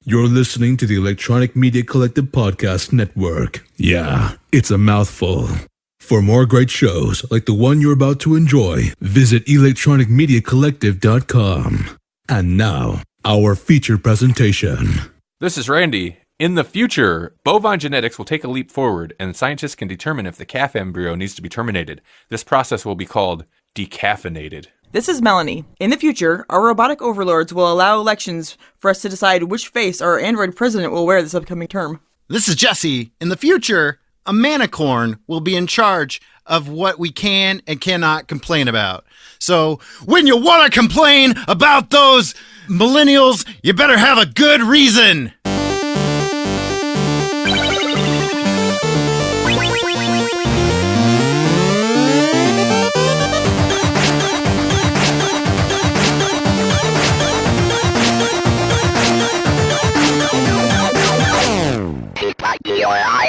You're listening to the Electronic Media Collective Podcast Network. Yeah, it's a mouthful. For more great shows like the one you're about to enjoy, visit electronicmediacollective.com. And now, our feature presentation. This is Randy. In the future, bovine genetics will take a leap forward, and scientists can determine if the calf embryo needs to be terminated. This process will be called decaffeinated. This is Melanie. In the future, our robotic overlords will allow elections for us to decide which face our android president will wear this upcoming term. This is Jesse. In the future, a manicorn will be in charge of what we can and cannot complain about. So, when you want to complain about those millennials, you better have a good reason.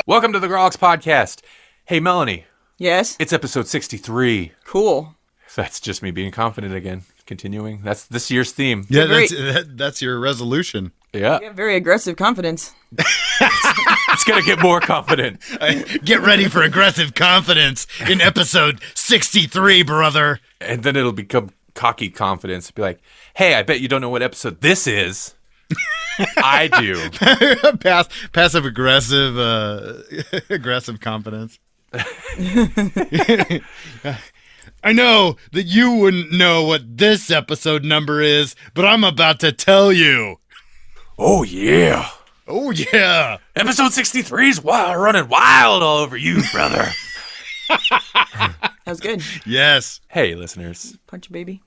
Welcome to the Grawlix podcast. Hey, Melanie. Yes? It's episode 63. Cool. That's just me being confident again. Continuing. That's this year's theme. Yeah, that's your resolution. Yeah. You have very aggressive confidence. It's going to get more confident. Get ready for aggressive confidence in episode 63, brother. And then it'll become cocky confidence. Be like, hey, I bet you don't know what episode this is. I do. Passive aggressive, aggressive confidence. I know that you wouldn't know what this episode number is, but I'm about to tell you. Oh, yeah. Oh, yeah. Episode 63 is running wild all over you, brother. That was good. Yes. Hey, listeners. Punch a baby.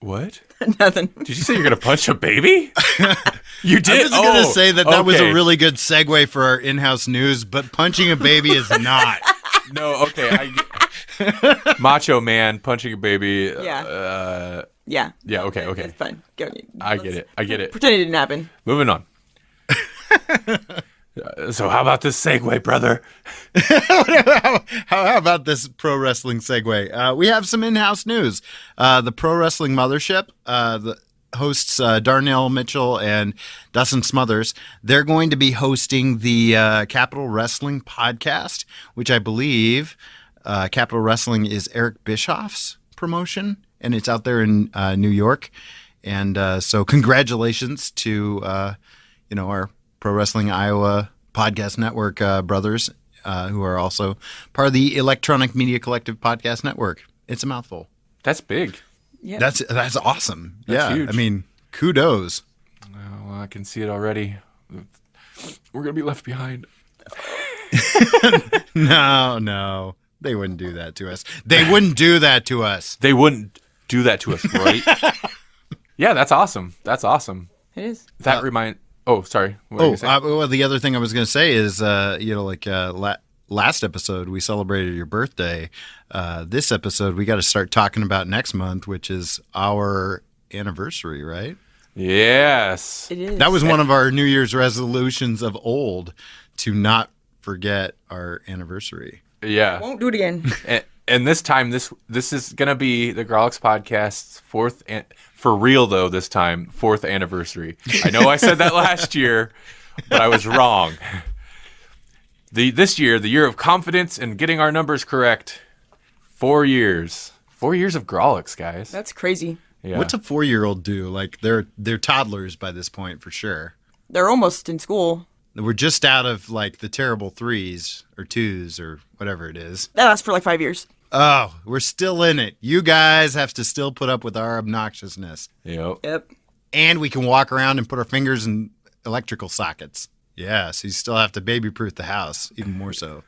What? Nothing. Did you say you're going to punch a baby? You did? I was going to say that was okay. a really good segue for our in-house news, but punching a baby is not. No, okay. Macho man punching a baby. Yeah. Yeah. Yeah, okay. It's fine. I get it. Pretend it didn't happen. Moving on. So how about this segue, brother? How about this pro wrestling segue? We have some in-house news. The Pro Wrestling Mothership, the hosts Darnell Mitchell and Dustin Smothers, they're going to be hosting the Capital Wrestling podcast, which I believe Capital Wrestling is Eric Bischoff's promotion, and it's out there in New York. And so congratulations to our Pro Wrestling Iowa Podcast Network brothers who are also part of the Electronic Media Collective Podcast Network. It's a mouthful. That's big. Yeah. That's awesome. That's yeah, huge. I mean, kudos. Well, I can see it already. We're going to be left behind. No. They wouldn't do that to us. They wouldn't do that to us. They wouldn't do that to us, right? Yeah, that's awesome. It is. That Oh, sorry. What were you saying? Well, the other thing I was going to say is, last episode we celebrated your birthday. This episode we got to start talking about next month, which is our anniversary, right? Yes. It is. That was one of our New Year's resolutions of old, to not forget our anniversary. Yeah. Won't do it again. And this time, this is going to be the Grawlix podcast's fourth, for real though, this time, fourth anniversary. I know I said that last year, but I was wrong. This year, the year of confidence and getting our numbers correct, 4 years. 4 years of Grawlix, guys. That's crazy. Yeah. What's a 4-year-old do? Like they're toddlers by this point for sure. They're almost in school. We're just out of like the terrible 3s or 2s or whatever it is. That lasts for like 5 years. Oh, we're still in it. You guys have to still put up with our obnoxiousness. Yep. And we can walk around and put our fingers in electrical sockets. Yeah, so you still have to baby-proof the house, even more so.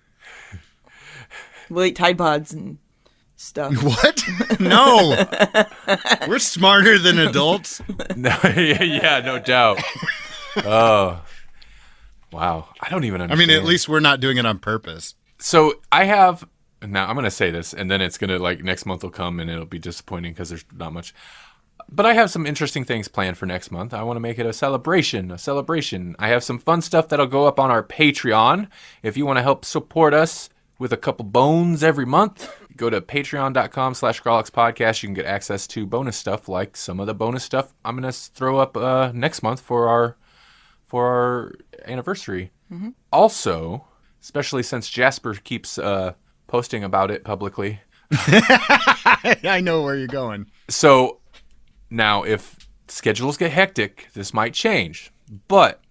We'll eat Tide Pods and stuff. What? No. We're smarter than adults. No, yeah, no doubt. Oh, wow. I don't even understand. I mean, at least we're not doing it on purpose. So I have, now I'm going to say this, and then it's going to, like, next month will come and it'll be disappointing because there's not much. But I have some interesting things planned for next month. I want to make it a celebration. I have some fun stuff that'll go up on our Patreon. If you want to help support us with a couple bones every month, go to patreon.com/GrawlixPodcast. You can get access to bonus stuff, like some of the bonus stuff I'm going to throw up next month for for our anniversary. Also, especially since Jasper keeps posting about it publicly. I know where you're going. So now if schedules get hectic, this might change. But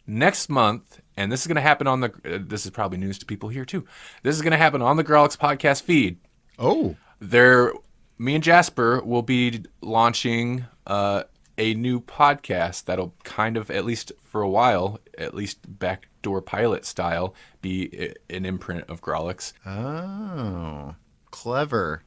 next month, and this is going to happen on this is probably news to people here too. This is going to happen on the Grawlix podcast feed. Oh. Me and Jasper will be launching a new podcast that'll kind of, at least for a while, at least backdoor pilot style, be an imprint of Grawlix. Oh, clever.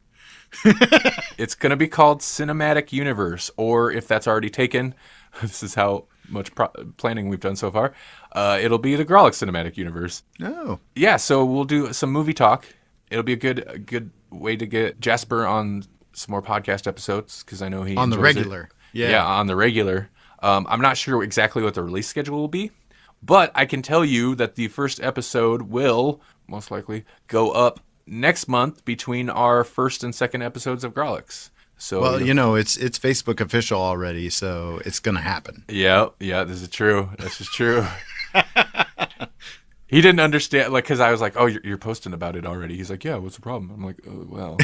It's going to be called Cinematic Universe, or if that's already taken, this is how much planning we've done so far, it'll be the Grawlix Cinematic Universe. Oh. Yeah, so we'll do some movie talk. It'll be a good way to get Jasper on some more podcast episodes, because I know he On the enjoys regular. it. Yeah. Yeah, on the regular. I'm not sure exactly what the release schedule will be, but I can tell you that the first episode will most likely go up next month between our first and second episodes of Grawlix. So, Well, it's Facebook official already, so it's going to happen. Yeah, this is true. This is true. He didn't understand, because I was like, "Oh, you're posting about it already." He's like, "Yeah, what's the problem?" I'm like, "Oh, well."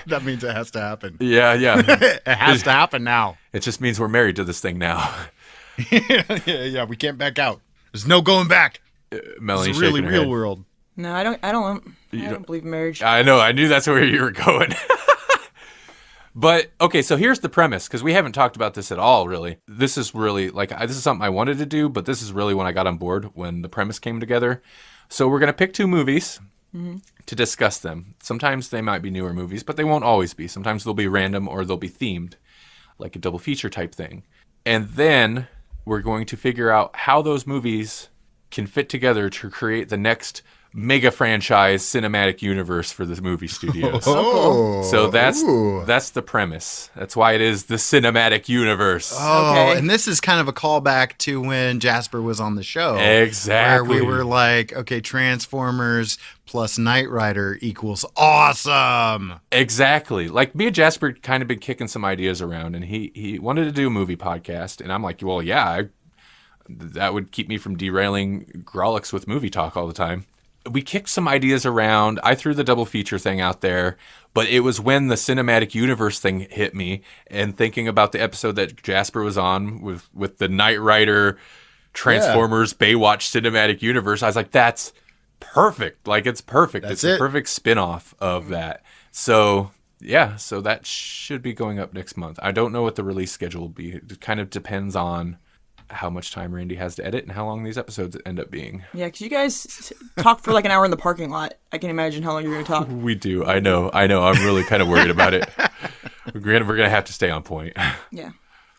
That means it has to happen. Yeah. It has to happen now. It just means we're married to this thing now. Yeah, we can't back out. There's no going back. Melanie It's a really shaking her real head. world. No, I don't believe in marriage. I know. I knew that's where you were going. But, okay, so here's the premise, because we haven't talked about this at all, really. This is really, this is something I wanted to do, but this is really when I got on board, when the premise came together. So we're going to pick 2 movies to discuss them. Sometimes they might be newer movies, but they won't always be. Sometimes they'll be random or they'll be themed, like a double feature type thing. And then we're going to figure out how those movies can fit together to create the next mega franchise cinematic universe for the movie studios. So that's the premise. That's why it is the cinematic universe. Oh, Okay. and this is kind of a callback to when Jasper was on the show. Exactly. Where we were like, okay, Transformers plus Knight Rider equals awesome. Exactly. Like, me and Jasper kind of been kicking some ideas around, and he wanted to do a movie podcast, and I'm like, well, yeah, that would keep me from derailing Grawlix with movie talk all the time. We kicked some ideas around. I threw the double feature thing out there, but it was when the cinematic universe thing hit me, and thinking about the episode that Jasper was on with the Knight Rider, Transformers, Baywatch cinematic universe, I was like, that's perfect. Like, it's perfect. It's a perfect spin-off of that. So, yeah, so that should be going up next month. I don't know what the release schedule will be. It kind of depends on how much time Randy has to edit and how long these episodes end up being. Yeah, because you guys talk for like an hour in the parking lot. I can imagine how long you're going to talk. We do. I know. I'm really kind of worried about it. We're gonna have to stay on point. Yeah.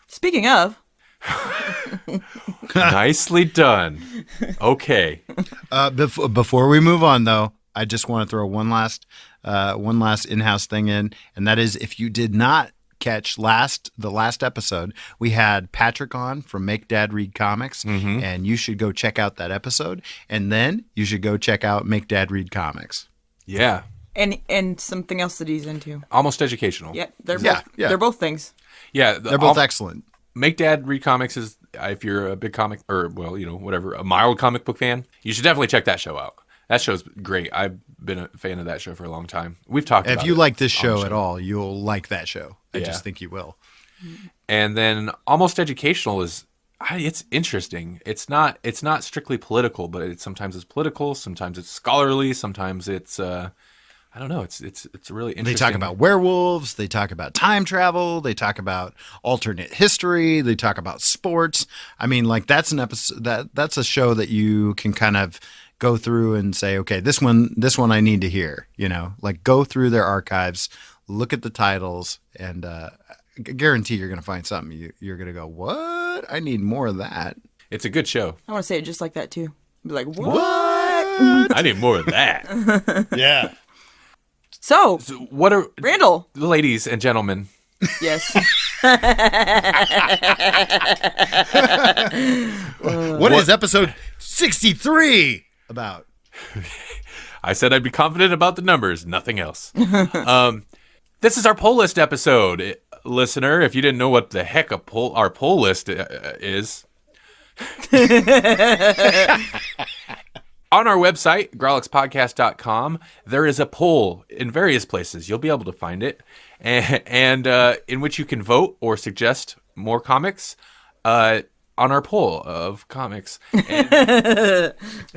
Speaking of, Nicely done. Okay. Before we move on, though, I just want to throw one last in-house thing in, and that is, if you did not catch the last episode, we had Patrick on from Make Dad Read Comics, and you should go check out that episode, and then you should go check out Make Dad Read Comics. Yeah. and something else that he's into. Almost educational. Yeah, they're both things. Yeah. They're both excellent. Make Dad Read Comics is, if you're a big comic, or, well, whatever, a mild comic book fan, you should definitely check that show out. That show's great. I've been a fan of that show for a long time. We've talked about it. If you like this show at all, you'll like that show. I just think you will. And then Almost Educational is, it's interesting. It's not strictly political, but sometimes it's political, sometimes it's scholarly, sometimes it's I don't know. It's really interesting. They talk about werewolves. They talk about time travel. They talk about alternate history. They talk about sports. I mean, like, that's an episode that's a show that you can kind of go through and say, okay, this one I need to hear. Like, go through their archives, look at the titles, and I guarantee you're going to find something. You're going to go, what? I need more of that. It's a good show. I want to say it just like that too. Be like, what? I need more of that. Yeah. So What are Randall? ladies and gentlemen? Yes. What is episode 63 about? I said I'd be confident about the numbers, nothing else. This is our poll list episode, listener. If you didn't know what the heck our poll list is, On our website, grawlixpodcast.com, there is a poll in various places. You'll be able to find it, and in which you can vote or suggest more comics on our poll of comics. And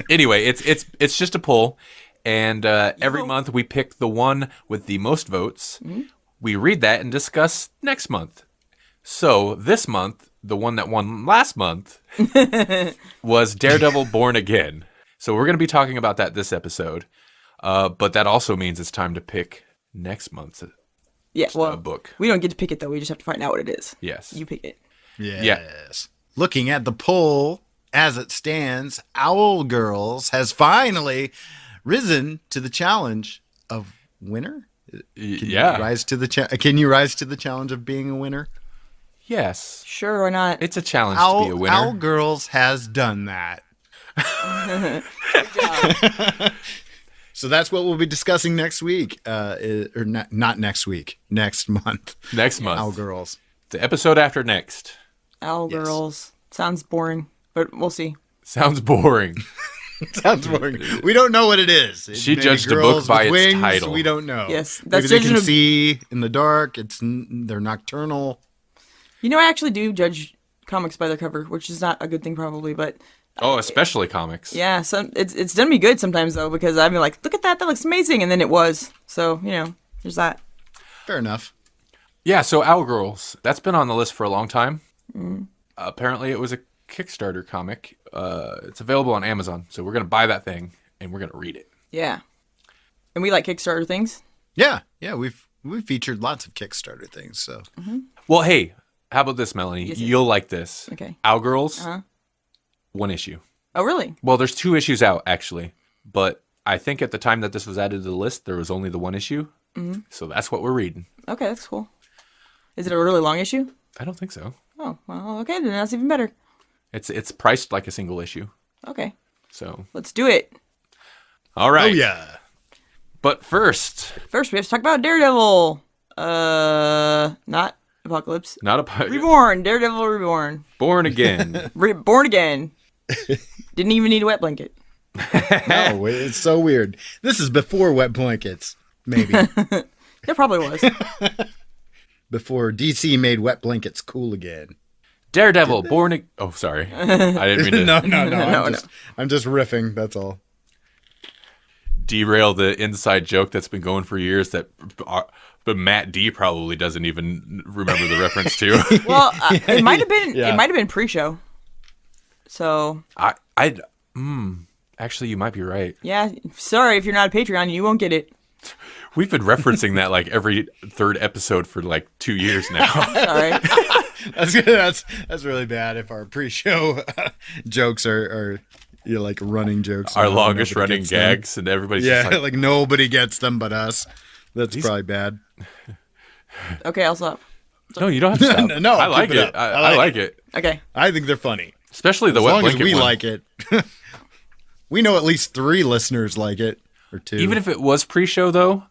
anyway, it's just a poll, and every month we pick the one with the most votes. Mm-hmm. We read that and discuss next month. So this month, the one that won last month was Daredevil Born Again. So we're going to be talking about that this episode, but that also means it's time to pick next month's book. We don't get to pick it, though. We just have to find out what it is. Yes. You pick it. Yes. Yeah. Looking at the poll as it stands, Owlgirls has finally risen to the challenge of winner. Can you rise to the challenge of being a winner? Yes. Sure, why not? It's a challenge to be a winner. Owlgirls has done that. Good job. So that's what we'll be discussing next week, or not next week, next month. Next month. Owlgirls. The episode after next. Owlgirls. Sounds boring, but we'll see. Sounds boring. Sounds boring. We don't know what it is. She judged the book by its wings, title. We don't know. Yes, maybe that's they can judging see in the dark. They're nocturnal. You know, I actually do judge comics by their cover, which is not a good thing probably, but Oh, especially comics. yeah, it's done me good sometimes though, because I've been like, look at that looks amazing, and then it was. So, there's that. Fair enough. Yeah, so Owlgirls, that's been on the list for a long time. Apparently it was a Kickstarter comic. It's available on Amazon, so we're going to buy that thing, and we're going to read it. Yeah. And we like Kickstarter things. Yeah, we've featured lots of Kickstarter things. So, Well, hey, how about this, Melanie? Yes, You'll like this. Okay. Owlgirls, one issue. Oh, really? Well, there's 2 issues out, actually. But I think at the time that this was added to the list, there was only the 1 issue. Mm-hmm. So that's what we're reading. Okay, that's cool. Is it a really long issue? I don't think so. Oh, well, okay, then that's even better. It's priced like a single issue. Okay. So, Let's do it. all right. oh yeah. But first, First, we have to talk about Daredevil. Not Apocalypse. not a Reborn. Daredevil Reborn. Born Again. Born again. Didn't even need a wet blanket. No, it's so weird. This is before wet blankets, maybe. There probably was. Before DC made wet blankets cool again. Daredevil, Oh, sorry. I didn't mean to No. I'm just riffing. That's all. derail the inside joke that's been going for years that but Matt D probably doesn't even remember the reference to. Well, it might have been. Yeah. It might have been pre-show. So Actually, you might be right. yeah. Sorry if you're not a Patreon, you won't get it. We've been referencing that like every third episode for like 2 years now. Sorry. That's really bad if our pre-show jokes are like running jokes. Our and longest nobody running gets them. gags, and everybody's Yeah, just like, like nobody gets them but us. That's probably bad. Okay, I'll stop. no, you don't have to stop. No, I keep like it it. up. I like it. Okay. I think they're funny. Especially the As wet long as blanket we one. like it. We know at least 3 listeners like it, or 2. Even if it was pre-show, though,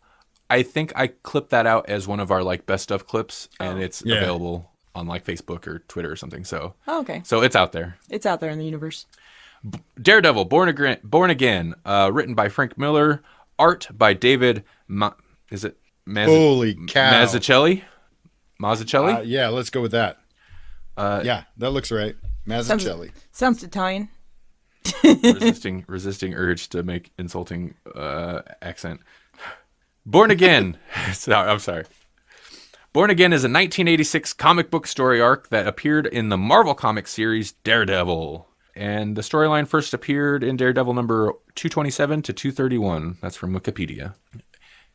I think I clipped that out as one of our like best of clips, and it's Yeah. available on like Facebook or Twitter or something. So, Oh, okay. so it's out there. It's out there in the universe. Daredevil, Born Again, written by Frank Miller, art by David. Is it Holy cow. Mazzucchelli? Yeah, let's go with that. Yeah, that looks right. Mazzucchelli. Sounds Italian. resisting urge to make insulting accent. Born Again. I'm sorry. Born Again is a 1986 comic book story arc that appeared in the Marvel Comics series Daredevil. And the storyline first appeared in Daredevil number 227 to 231. That's from Wikipedia.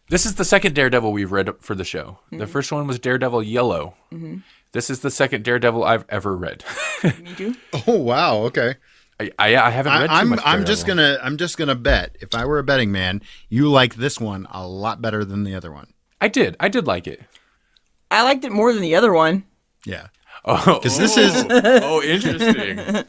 This is the second Daredevil we've read for the show. Mm-hmm. The first one was Daredevil Yellow. Mm-hmm. This is the second Daredevil I've ever read. Me too. Oh wow, okay. I haven't read too much Daredevil. I'm just gonna bet. If I were a betting man, you like this one a lot better than the other one. I did like it. I liked it more than the other one. Yeah. Oh, Because this is interesting.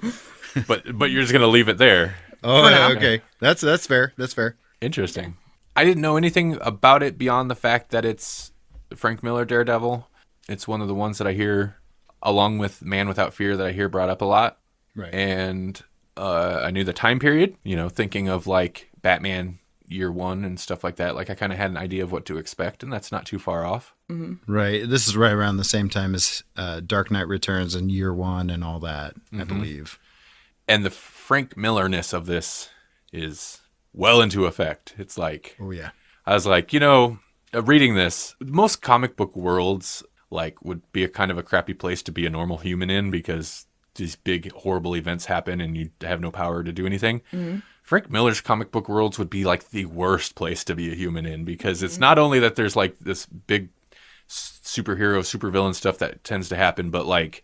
but you're just gonna leave it there. Oh, okay. That's fair. That's fair. Interesting. I didn't know anything about it beyond the fact that it's Frank Miller Daredevil. It's one of the ones that I hear, along with Man Without Fear, that I hear brought up a lot. Right. And I knew the time period, thinking of like Batman Year One and stuff like that. Like I kind of had an idea of what to expect, and that's not too far off. Right. This is right around the same time as Dark Knight Returns and Year One and all that, I believe. And the Frank Miller-ness of this is well into effect. It's like, Oh, yeah. I was like, reading this, most comic book worlds like would be a kind of a crappy place to be a normal human in because these big horrible events happen and you have no power to do anything. Frank Miller's comic book worlds would be like the worst place to be a human in because it's not only that there's like this big superhero, supervillain stuff that tends to happen, but like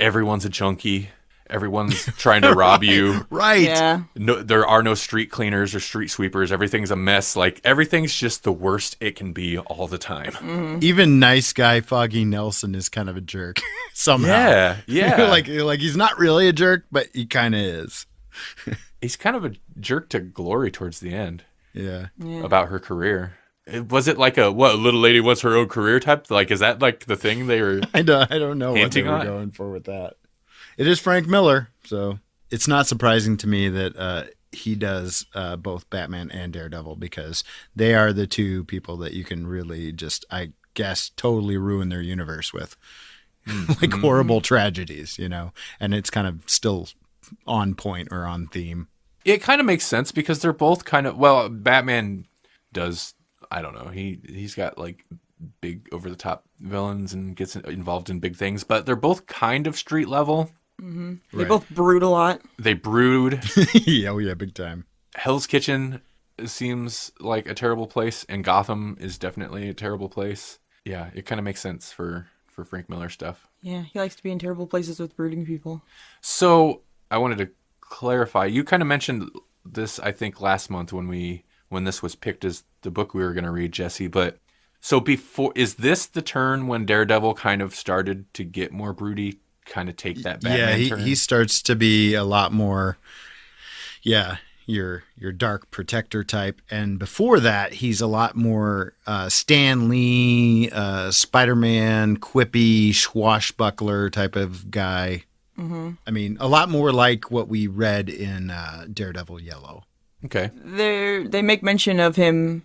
everyone's a junkie. Everyone's trying to rob you. Right. Yeah. No, there are no street cleaners or street sweepers. Everything's a mess. Like everything's just the worst it can be all the time. Even nice guy Foggy Nelson is kind of a jerk somehow. Yeah, yeah. like he's not really a jerk, but he kind of is. He's kind of a jerk to Glory towards the end Yeah. about her career. Was it like a little lady wants her own career type? Like, is that like the thing they were? I don't know what they Hinting were on it? going for with that. It is Frank Miller, so it's not surprising to me that he does both Batman and Daredevil because they are the two people that you can really just, I guess, totally ruin their universe with. Like horrible tragedies, and it's kind of still on point or on theme. It kind of makes sense because they're both kind of Batman does. I don't know. He's got like big over the top villains and gets involved in big things, but they're both kind of street level. They both brood a lot. They brood. Oh yeah, big time. Hell's Kitchen seems like a terrible place, and Gotham is definitely a terrible place. Yeah, it kind of makes sense for Frank Miller stuff. Yeah, he likes to be in terrible places with brooding people. So I wanted to clarify. You kind of mentioned this, I think, last month when this was picked as the book we were going to read, Jesse. But so is this the turn when Daredevil kind of started to get more broody? Kind of take that Batman turn? He starts to be a lot more, your dark protector type. And before that, he's a lot more Stan Lee, Spider-Man, quippy, swashbuckler type of guy. I mean, a lot more like what we read in Daredevil Yellow. Okay. They make mention of him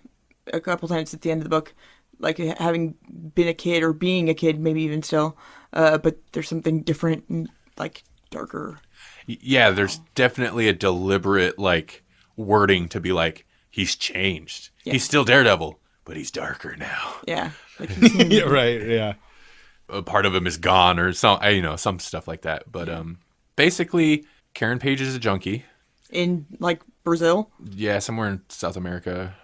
a couple times at the end of the book, like having been a kid or being a kid, maybe even still. But there's something different and like darker. Yeah, there's definitely a deliberate like wording to be like, he's changed. Yeah. He's still Daredevil, but he's darker now. Yeah. Like Yeah, right. Yeah. A part of him is gone or some stuff like that. But basically, Karen Page is a junkie. in like Brazil. Yeah, somewhere in South America.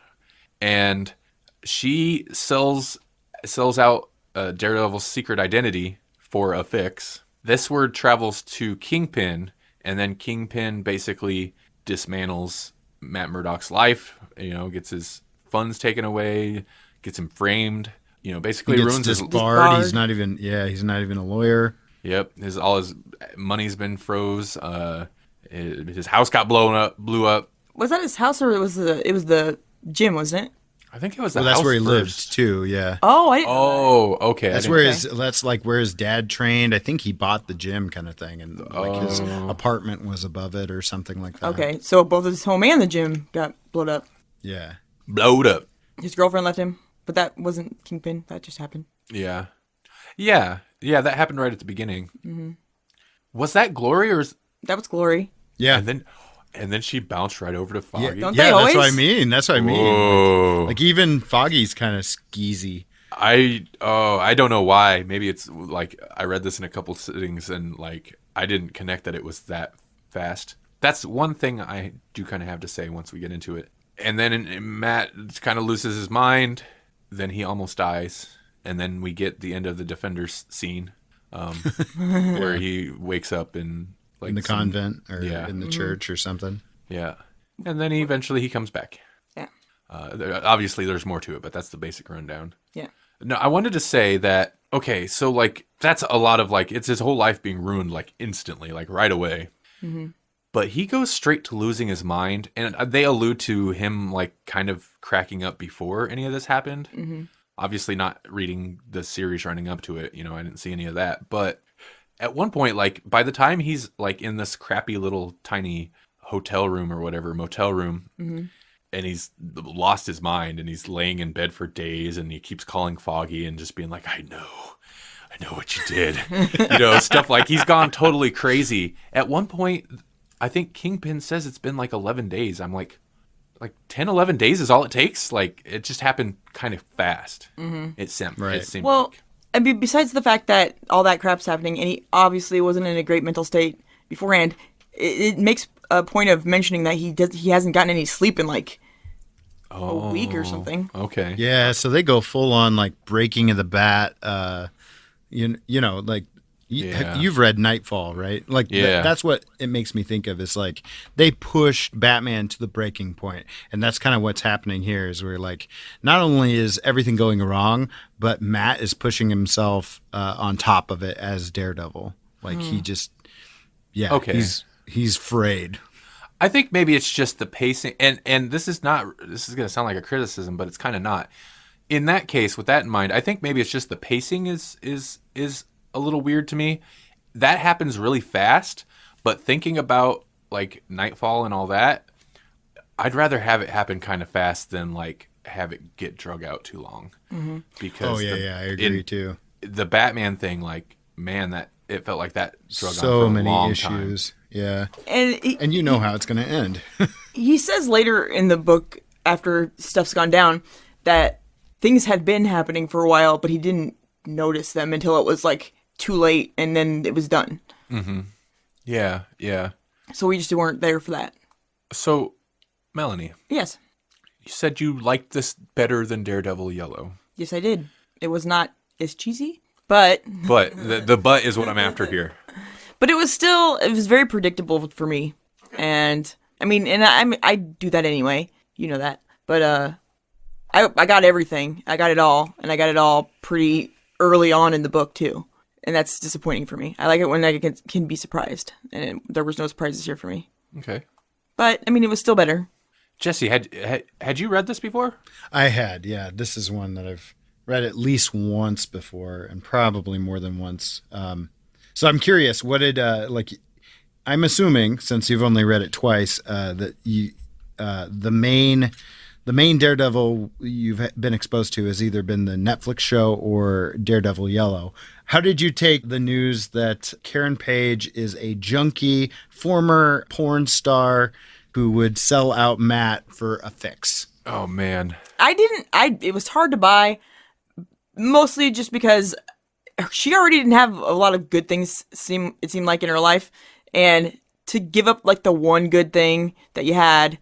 And she sells out Daredevil's secret identity for a fix. This word travels to Kingpin, and then Kingpin basically dismantles Matt Murdock's life, gets his funds taken away, gets him framed, basically He gets ruins his disbarred. He's not even a lawyer. Yep, all his money's been froze. His house got blew up. Was that his house or it was the gym, wasn't it? I think it was the Well, that's house where he first. lived too. Yeah. Oh, I didn't. Oh, okay. That's like where his dad trained. I think he bought the gym kind of thing, and like his apartment was above it or something like that. Okay, so both his home and the gym got blown up. Yeah. Blowed up. His girlfriend left him, but that wasn't Kingpin. That just happened. Yeah. That happened right at the beginning. Mm-hmm. Was that Glory or? That was Glory. Yeah. And then she bounced right over to Foggy. Don't Yeah, they that's what I always? mean. That's what I mean. Whoa. Like even Foggy's kind of skeezy. I don't know why. Maybe it's like I read this in a couple sittings and like I didn't connect that it was that fast. That's one thing I do kind of have to say once we get into it. And then Matt kind of loses his mind. Then he almost dies. And then we get the end of the Defenders scene where he wakes up in like In the convent or yeah. in the church or something. Yeah. And then eventually he comes back. Yeah. Obviously there's more to it, but that's the basic rundown. Yeah. No, I wanted to say that, okay, so like that's a lot of like, it's his whole life being ruined like instantly, like right away. Mm-hmm. But he goes straight to losing his mind. And they allude to him like kind of cracking up before any of this happened. Mm-hmm. Obviously not reading the series running up to it. I didn't see any of that. But at one point, like by the time he's like in this crappy little tiny hotel room or whatever, motel room, and he's lost his mind and he's laying in bed for days and he keeps calling Foggy and just being like, I know what you did. Stuff like he's gone totally crazy. At one point, I think Kingpin says it's been like 11 days. I'm like 10, 11 days is all it takes? Like, it just happened kind of fast. It seemed Well, like. I mean, besides the fact that all that crap's happening, and he obviously wasn't in a great mental state beforehand, it makes a point of mentioning that he hasn't gotten any sleep in like a week or something. Okay. Yeah, so they go full on like Breaking of the Bat. Like you've read Nightfall, right? Like that's what it makes me think of. Is like they pushed Batman to the breaking point, and that's kind of what's happening here. Is where like not only is everything going wrong, but Matt is pushing himself on top of it as Daredevil. Like he just, he's frayed. I think maybe it's just the pacing, and this is going to sound like a criticism, but it's kind of not. In that case, with that in mind, I think maybe it's just the pacing is a little weird to me. That happens really fast, but thinking about like Nightfall and all that, I'd rather have it happen kind of fast than like have it get drug out too long. Because I agree too. The Batman thing, like, man, that it felt like that drug on So for a many long issues. time. Yeah. And you know how it's going to end. he says later in the book, after stuff's gone down, that things had been happening for a while, but he didn't notice them until it was like too late, and then it was done. Yeah. So we just weren't there for that. So, Melanie, Yes. you said you liked this better than Daredevil Yellow. Yes, I did. It was not as cheesy, but But the but is what I'm after here. it was very predictable for me. And I mean, and I do that anyway. You know that. But I got everything. I got it all, and I got it all pretty early on in the book too. And that's disappointing for me. I like it when I can be surprised, and there was no surprises here for me. Okay. But I mean, it was still better. Jesse, had you read this before? I had, yeah. This is one that I've read at least once before, and probably more than once. So I'm curious, what did I'm assuming, since you've only read it twice, that you the main Daredevil you've been exposed to has either been the Netflix show or Daredevil Yellow. How did you take the news that Karen Page is a junkie, former porn star who would sell out Matt for a fix? Oh, man. It was hard to buy, mostly just because she already didn't have a lot of good things, it seemed like, in her life. And to give up, like, the one good thing that you had,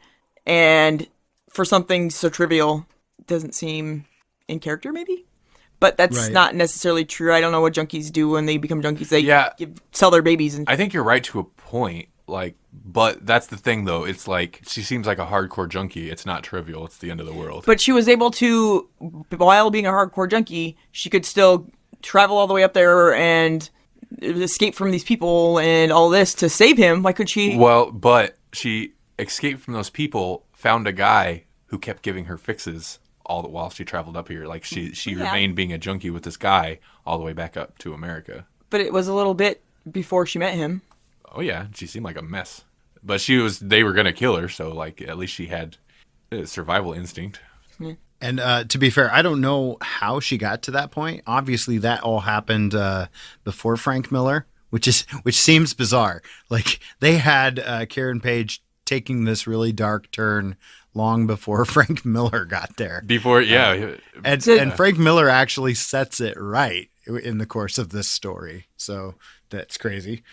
and for something so trivial, doesn't seem in character, maybe? But that's not necessarily true. I don't know what junkies do when they become junkies. They sell their babies. And I think you're right to a point. Like, but that's the thing, though. It's like she seems like a hardcore junkie. It's not trivial. It's the end of the world. But she was able to, while being a hardcore junkie, she could still travel all the way up there and escape from these people and all this to save him. Why could she? Well, but she escaped from those people, found a guy who kept giving her fixes all the while she traveled up here. Like she remained being a junkie with this guy all the way back up to America. But it was a little bit before she met him. Oh yeah, she seemed like a mess. But they were gonna kill her, so like at least she had a survival instinct. Yeah. And to be fair, I don't know how she got to that point. Obviously, that all happened before Frank Miller, which seems bizarre. Like they had Karen Page taking this really dark turn long before Frank Miller got there. Before, yeah. And Frank Miller actually sets it right in the course of this story. So that's crazy.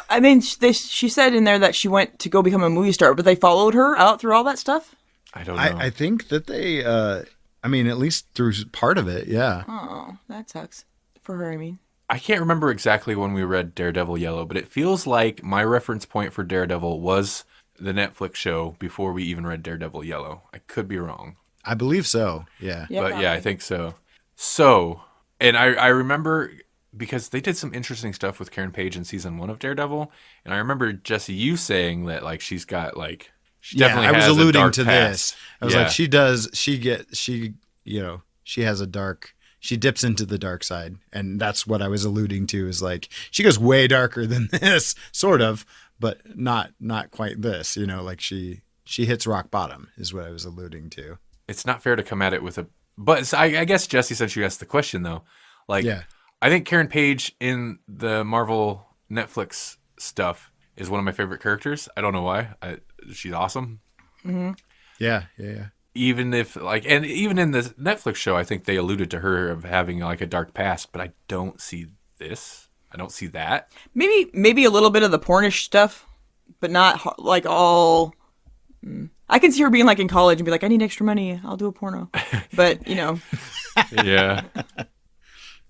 I mean, she said in there that she went to go become a movie star, but they followed her out through all that stuff? I don't know. I think that they, at least through part of it, yeah. Oh, that sucks. For her, I mean. I can't remember exactly when we read Daredevil Yellow, but it feels like my reference point for Daredevil was the Netflix show before we even read Daredevil Yellow. I could be wrong. I believe so, yeah. Yeah, but probably. yeah, I think so. So, and I remember because they did some interesting stuff with Karen Page in season 1 of Daredevil, and I remember, Jesse, you saying that like she's got like she definitely has I was alluding a dark to past. this. I was like, she has a dark. she dips into the dark side, and that's what I was alluding to. Is like she goes way darker than this, sort of, but not quite this. Like she hits rock bottom is what I was alluding to. It's not fair to come at it with a. But I guess Jesse, since you asked the question though, like I think Karen Page in the Marvel Netflix stuff is one of my favorite characters. I don't know why. She's awesome. Mm-hmm. Yeah. Even if and even in the Netflix show, I think they alluded to her of having like a dark past, but I don't see this. I don't see that. Maybe a little bit of the pornish stuff, but not like all. I can see her being like in college and be like, I need extra money. I'll do a porno. But Yeah.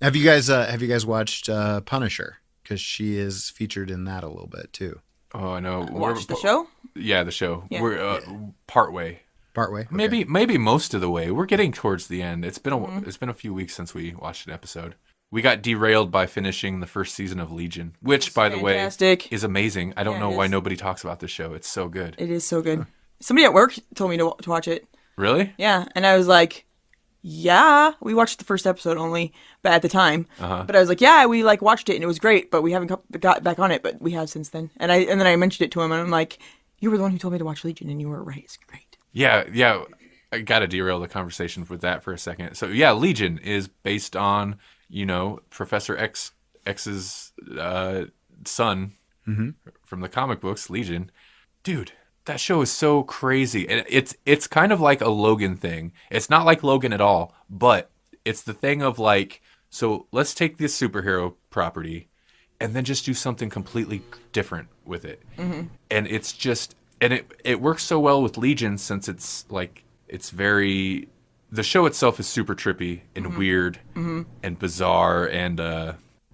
Have you guys watched Punisher? Because she is featured in that a little bit too. Oh, I know. Watch the show? Yeah, the show. Yeah. We're partway. Partway? Okay. Maybe most of the way. We're getting towards the end. It's been a few weeks since we watched an episode. We got derailed by finishing the first season of Legion, which, by the way, is amazing. I don't know why nobody talks about this show. It's so good. It is so good. Somebody at work told me to watch it. Really? Yeah, and I was like, yeah, we watched the first episode only, but at the time. But I was like, yeah, we watched it and it was great, but we haven't got back on it, but we have since then. And then I mentioned it to him, and I'm like, you were the one who told me to watch Legion, and you were right. It's great. Yeah. I gotta derail the conversation with that for a second. So yeah, Legion is based on Professor X's son from the comic books, Legion. Dude, that show is so crazy, and it's kind of like a Logan thing. It's not like Logan at all, but it's the thing of like, so let's take this superhero property and then just do something completely different with it. And it's just, and it works so well with Legion since it's like, it's very, the show itself is super trippy and weird and bizarre and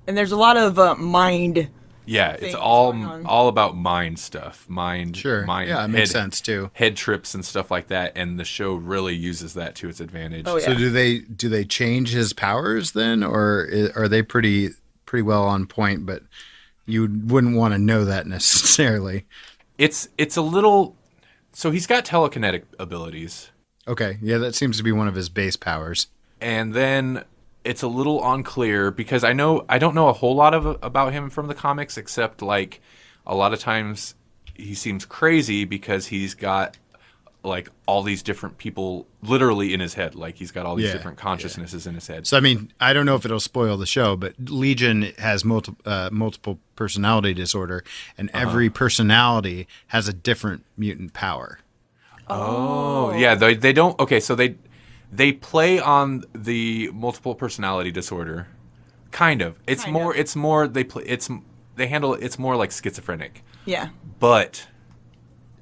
there's a lot of mind. Yeah, it's all about mind stuff. Mind. Yeah, it makes sense too. Head trips and stuff like that, and the show really uses that to its advantage. Oh, yeah. So do they change his powers then, or are they pretty well on point? But you wouldn't want to know that necessarily. It's a little. So he's got telekinetic abilities. Okay, yeah, that seems to be one of his base powers. And then it's a little unclear because I don't know a whole lot about him from the comics, except like a lot of times he seems crazy because he's got like all these different people literally in his head. Like he's got all these different consciousnesses in his head. So I mean, I don't know if it'll spoil the show, but Legion has multiple personality disorder, and every personality has a different mutant power. Oh, yeah. They don't. Okay, so they play on the multiple personality disorder, kind of. It's more. They handle it. It's more like schizophrenic. Yeah. But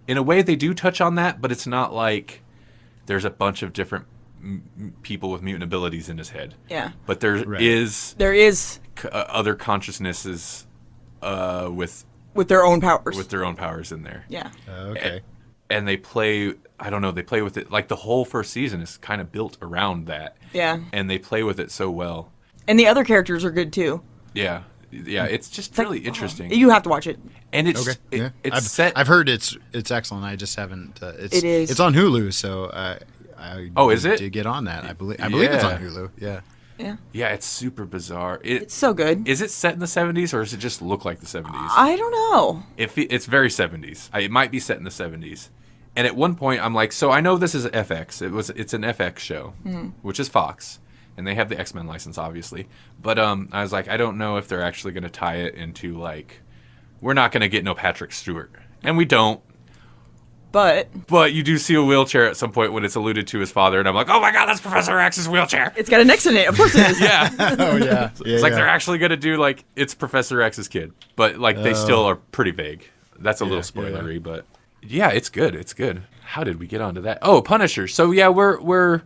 in a way, they do touch on that. But it's not like there's a bunch of different people with mutant abilities in his head. Yeah. But there is other consciousnesses with their own powers. With their own powers in there. Yeah. Okay. And they play, I don't know, they play with it. Like the whole first season is kind of built around that. Yeah. And they play with it so well. And the other characters are good too. Yeah. Yeah, it's just really interesting. You have to watch it. And it's it's set. I've heard it's excellent. I just haven't. It is. It's on Hulu, so I is it? did get on that. I believe it's on Hulu. Yeah. Yeah. Yeah, it's super bizarre. It's so good. Is it set in the 70s or does it just look like the 70s? I don't know. It's very 70s. It might be set in the 70s. And at one point, I'm like, so I know this is FX. It's an FX show, which is Fox, and they have the X-Men license, obviously. But I was like, I don't know if they're actually going to tie it into like, we're not going to get no Patrick Stewart, and we don't. But you do see a wheelchair at some point when it's alluded to his father, and I'm like, oh my god, that's Professor X's wheelchair. It's got an X in it, of course it is. Yeah. Oh yeah. It's like they're actually going to do like it's Professor X's kid, but like they still are pretty vague. That's a little spoilery, but. Yeah, it's good. It's good. How did we get onto that? Oh, Punisher. So yeah, we're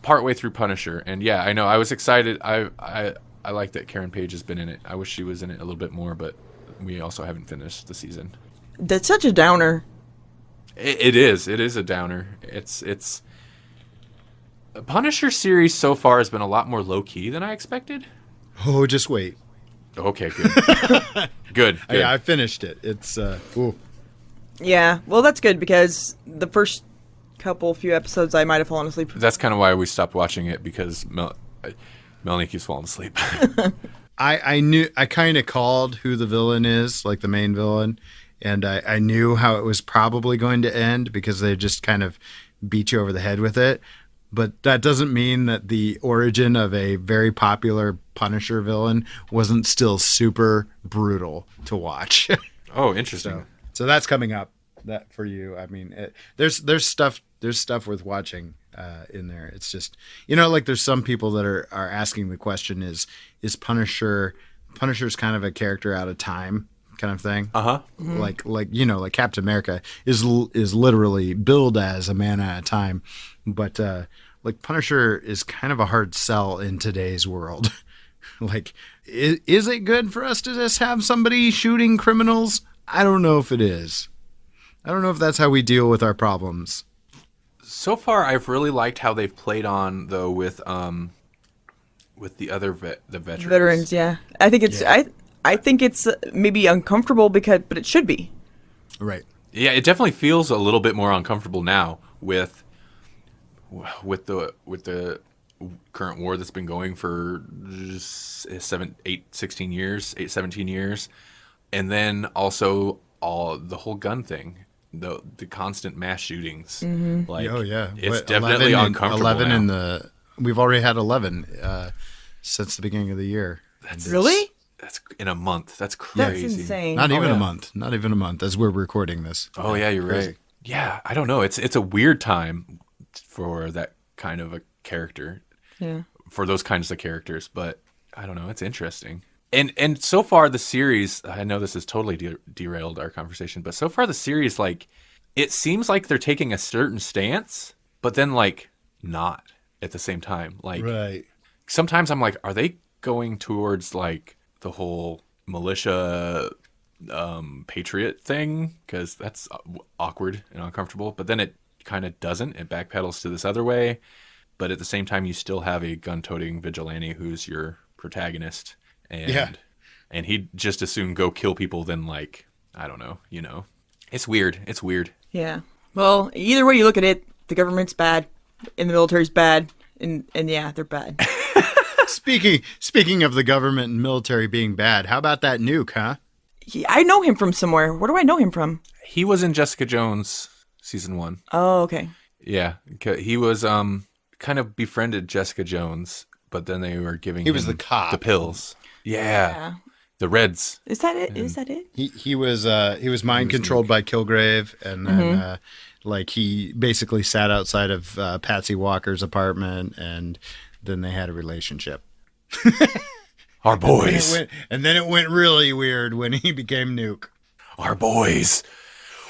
partway through Punisher, and yeah, I know. I was excited. I like that Karen Page has been in it. I wish she was in it a little bit more, but we also haven't finished the season. That's such a downer. It is. It is a downer. It's the Punisher series so far has been a lot more low key than I expected. Oh, just wait. Okay, good. Good. Yeah, I finished it. It's ooh. Yeah, well, that's good because the first few episodes I might have fallen asleep. That's kind of why we stopped watching it because Melanie keeps falling asleep. I kind of called who the villain is, like the main villain, and I knew how it was probably going to end because they just kind of beat you over the head with it. But that doesn't mean that the origin of a very popular Punisher villain wasn't still super brutal to watch. Oh, interesting. So that's coming up. That for you. I mean, there's stuff worth watching in there. It's just, like there's some people that are asking the question: Is Punisher's kind of a character out of time kind of thing? Mm-hmm. Like Captain America is literally billed as a man out of time, but like Punisher is kind of a hard sell in today's world. Like, is it good for us to just have somebody shooting criminals? I don't know if it is. I don't know if that's how we deal with our problems. So far, I've really liked how they've played on though with the other the veterans. Veterans, yeah. I think it's I think it's maybe uncomfortable but it should be. Right. Yeah, it definitely feels a little bit more uncomfortable now with the current war that's been going for 17 years, and then also the whole gun thing. The constant mass shootings. Mm-hmm. Like, oh yeah, it's definitely uncomfortable 11 now. We've already had 11 since the beginning of the year. Really? That's in a month. That's crazy. That's insane. Not even yeah. a month. Not even a month as we're recording this. Oh yeah, you're crazy. right. Yeah, I don't know. It's a weird time for that kind of a character. Yeah. For those kinds of characters, but I don't know. It's interesting. And so far the series, I know this has totally derailed our conversation, but so far the series, like, it seems like they're taking a certain stance, but then like not at the same time. Like, Right. sometimes I'm like, are they going towards like the whole militia patriot thing? Because that's awkward and uncomfortable. But then it kind of doesn't. It backpedals to this other way. But at the same time, you still have a gun-toting vigilante who's your protagonist. And he'd just as soon go kill people than, like, I don't know, It's weird. It's weird. Yeah. Well, either way you look at it, the government's bad, and the military's bad, and yeah, they're bad. Speaking of the government and military being bad, how about that nuke, huh? I know him from somewhere. Where do I know him from? He was in Jessica Jones season 1. Oh, okay. Yeah. He was kind of befriended Jessica Jones, but then they were giving him was the cop. the pills. Yeah. The Reds. Is that it? Is that it? He was mind controlled by Kilgrave, and then like he basically sat outside of Patsy Walker's apartment, and then they had a relationship. Our boys. And then it went really weird when he became Nuke. Our boys.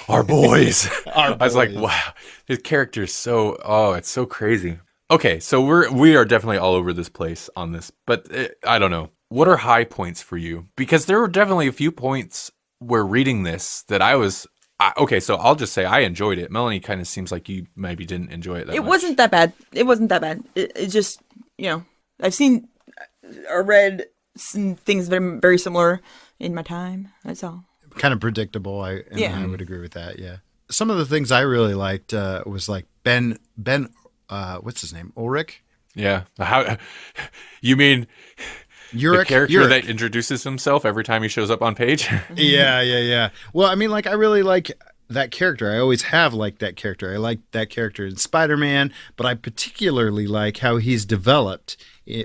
Our boys. Our I was like, boys. wow, his character's it's so crazy. Okay, so we are definitely all over this place on this, but I don't know. What are high points for you? Because there were definitely a few points where reading this that okay, so I'll just say I enjoyed it. Melanie kind of seems like you maybe didn't enjoy it that much. It wasn't that bad. It just, I've seen or read some things that are very similar in my time. That's all. Kind of predictable. I would agree with that. Yeah. Some of the things I really liked was like Ben. What's his name? Ulrich. Yeah. How? You mean the character that introduces himself every time he shows up on page? Yeah. Well, I mean, like, I really like that character. I always have liked that character. I like that character in Spider-Man, but I particularly like how he's developed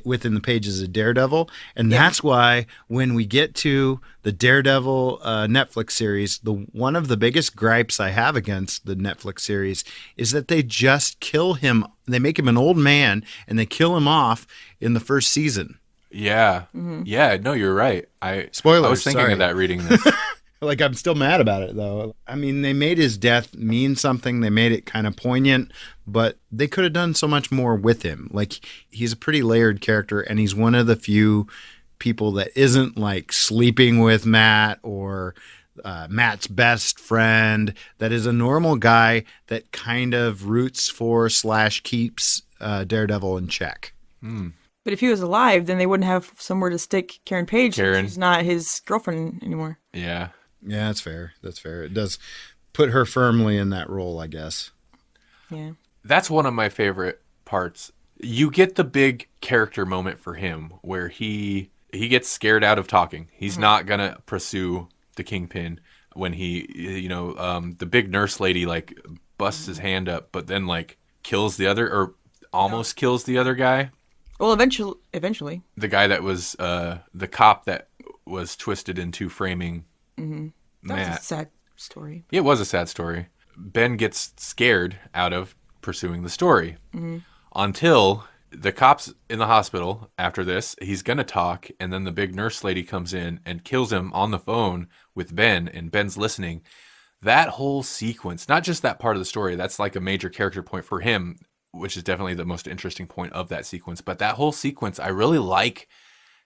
within the pages of Daredevil. And that's why when we get to the Daredevil Netflix series, one of the biggest gripes I have against the Netflix series is that they just kill him. They make him an old man and they kill him off in the first season. Yeah. Mm-hmm. Yeah, no, you're right. Spoilers, I was thinking sorry. of that reading this. Like, I'm still mad about it, though. I mean, they made his death mean something. They made it kind of poignant, but they could have done so much more with him. Like, he's a pretty layered character, and he's one of the few people that isn't, like, sleeping with Matt or Matt's best friend, that is a normal guy that kind of roots for / keeps Daredevil in check. But if he was alive, then they wouldn't have somewhere to stick Karen Page. She's not his girlfriend anymore. Yeah. Yeah, that's fair. That's fair. It does put her firmly in that role, I guess. Yeah. That's one of my favorite parts You get the big character moment for him where he gets scared out of talking. He's not gonna pursue the Kingpin when the big nurse lady like busts his hand up, but then like kills the other or almost kills the other guy. Well, eventually. The guy that was the cop that was twisted into framing Matt. That's a sad story. It was a sad story. Ben gets scared out of pursuing the story until the cops in the hospital. After this, he's going to talk, and then the big nurse lady comes in and kills him on the phone with Ben, and Ben's listening. That whole sequence, not just that part of the story, that's like a major character point for him, which is definitely the most interesting point of that sequence. But that whole sequence, I really like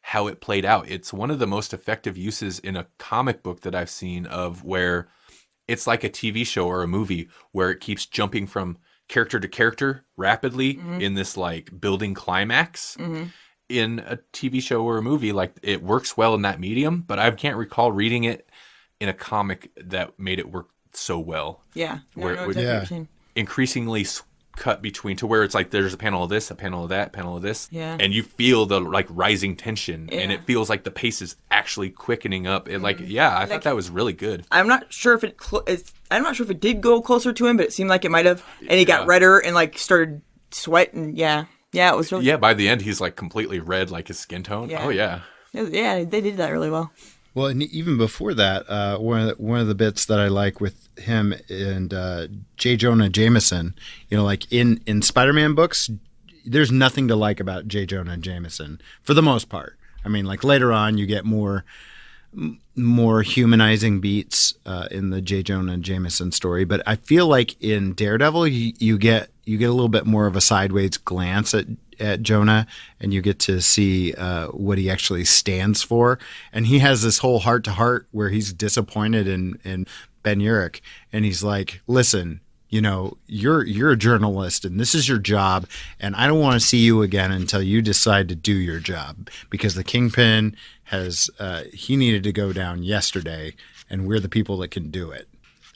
how it played out. It's one of the most effective uses in a comic book that I've seen of where it's like a TV show or a movie where it keeps jumping from character to character rapidly in this like building climax. In a TV show or a movie, like it works well in that medium, but I can't recall reading it in a comic that made it work so well. Yeah. Where it would Exactly. increasingly cut between to where it's like there's a panel of this, a panel of that, panel of this. Yeah. And you feel the like rising tension and Yeah. it feels like the pace is actually quickening up. It I thought that was really good. I'm not sure if I'm not sure if it did go closer to him, but it seemed like it might have. And he got redder and like started sweating. Yeah, it was really. Yeah, by the end he's like completely red, like his skin tone. Yeah. Oh yeah. Yeah, they did that really well. Well, and even before that, one of the bits that I like with him and J. Jonah Jameson, like in Spider-Man books, there's nothing to like about J. Jonah Jameson for the most part. I mean, like later on, you get more humanizing beats in the J. Jonah Jameson story, but I feel like in Daredevil, you get a little bit more of a sideways glance at Jonah, and you get to see what he actually stands for. And he has this whole heart-to-heart where he's disappointed in Ben Urich, and he's like, listen, you're a journalist, and this is your job, and I don't want to see you again until you decide to do your job, because the Kingpin he needed to go down yesterday, and we're the people that can do it.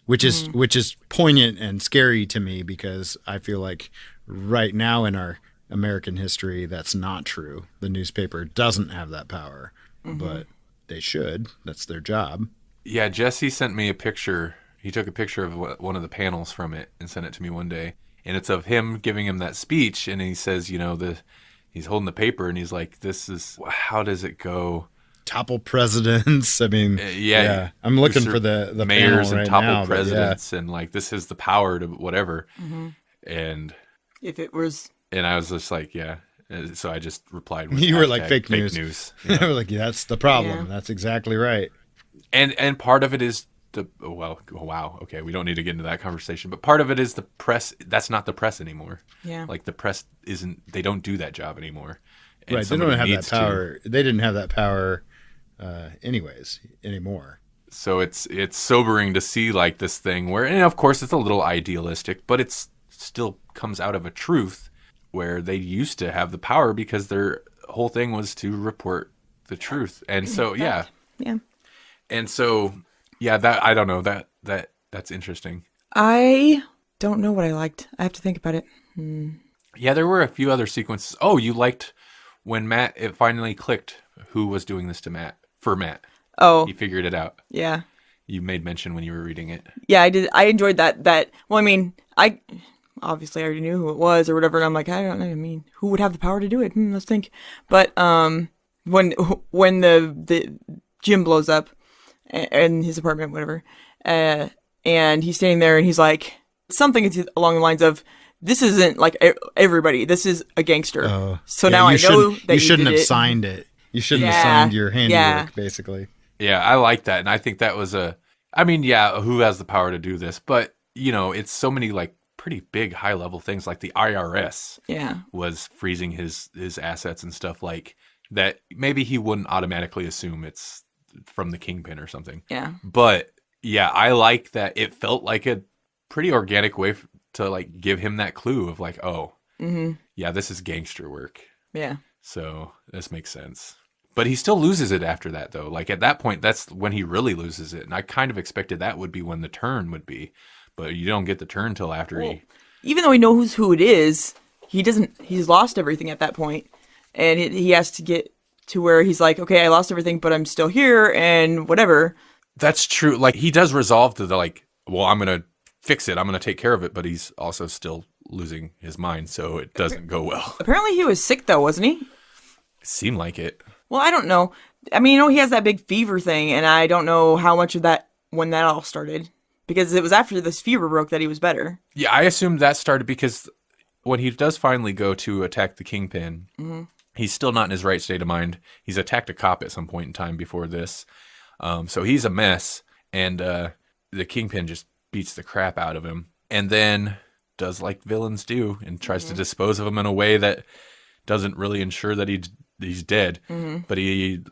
Which is poignant and scary to me, because I feel like right now in our American history, that's not true. The newspaper doesn't have that power, but they should. That's their job. Yeah, Jesse sent me a picture. He took a picture of one of the panels from it and sent it to me one day. And it's of him giving him that speech. And he says, he's holding the paper and he's like, how does it go? Topple presidents. I mean, yeah. I'm looking for the mayors panel and right topple now, presidents. And like, this is the power to whatever. And If it was. And I was just like, yeah. So I just replied with You were like, fake news. news. Yeah. They were like, that's the problem. Yeah. That's exactly right. And part of it is wow. Okay, we don't need to get into that conversation. But part of it is the press. That's not the press anymore. Yeah. Like the press isn't. They don't do that job anymore. And Right. They don't have that needs to. power. They didn't have that power anymore. So it's sobering to see like this thing where, and of course it's a little idealistic, but it's still comes out of a truth where they used to have the power because their whole thing was to report the truth. And so Yeah. And so that I don't know, that's interesting. I don't know what I liked. I have to think about it. Yeah, there were a few other sequences. Oh, you liked when it finally clicked who was doing this to Matt. For Matt. Oh, He figured it out. yeah. You made mention when you were reading it. Yeah, I did. I enjoyed that. Well, I mean, I obviously already knew who it was or whatever. And I'm like, I mean, who would have the power to do it? Let's think. But when the gym blows up in his apartment, whatever, and he's standing there and he's like something along the lines of, "This isn't like everybody. This is a gangster." So now I know that you shouldn't did have it. signed it. You shouldn't have Yeah. signed your handiwork, basically. Yeah, I like that. And I think that was who has the power to do this? But, it's so many like pretty big high level things like the IRS Yeah. was freezing his assets and stuff like that. Maybe he wouldn't automatically assume it's from the Kingpin or something. Yeah. But yeah, I like that. It felt like a pretty organic way to like give him that clue of like, yeah, this is gangster work. Yeah. So this makes sense. But he still loses it after that, though. Like at that point, that's when he really loses it. And I kind of expected that would be when the turn would be. But you don't get the turn till after Even though he knows who it is, he's lost everything at that point, and he has to get to where he's like, okay, I lost everything, but I'm still here and whatever. That's true. Like, he does resolve to the, like, well, I'm going to fix it. I'm going to take care of it. But he's also still losing his mind, so it doesn't go well. Apparently he was sick, though, wasn't he? It seemed like it. Well, I don't know. I mean, he has that big fever thing, and I don't know how much of that, when that all started. Because it was after this fever broke that he was better. Yeah, I assumed that started because when he does finally go to attack the Kingpin, he's still not in his right state of mind. He's attacked a cop at some point in time before this. So he's a mess, and the Kingpin just beats the crap out of him, and then does like villains do, and tries to dispose of him in a way that doesn't really ensure that he's dead, but he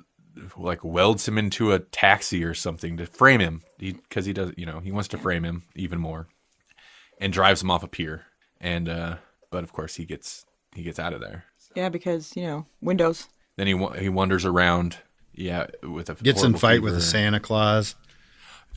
like welds him into a taxi or something to frame him, because he does, he wants to frame him even more, and drives him off a pier, and but of course he gets out of there. Yeah, because windows. Then he wanders around. Yeah, with a gets in horrible fight fever. with a Santa Claus.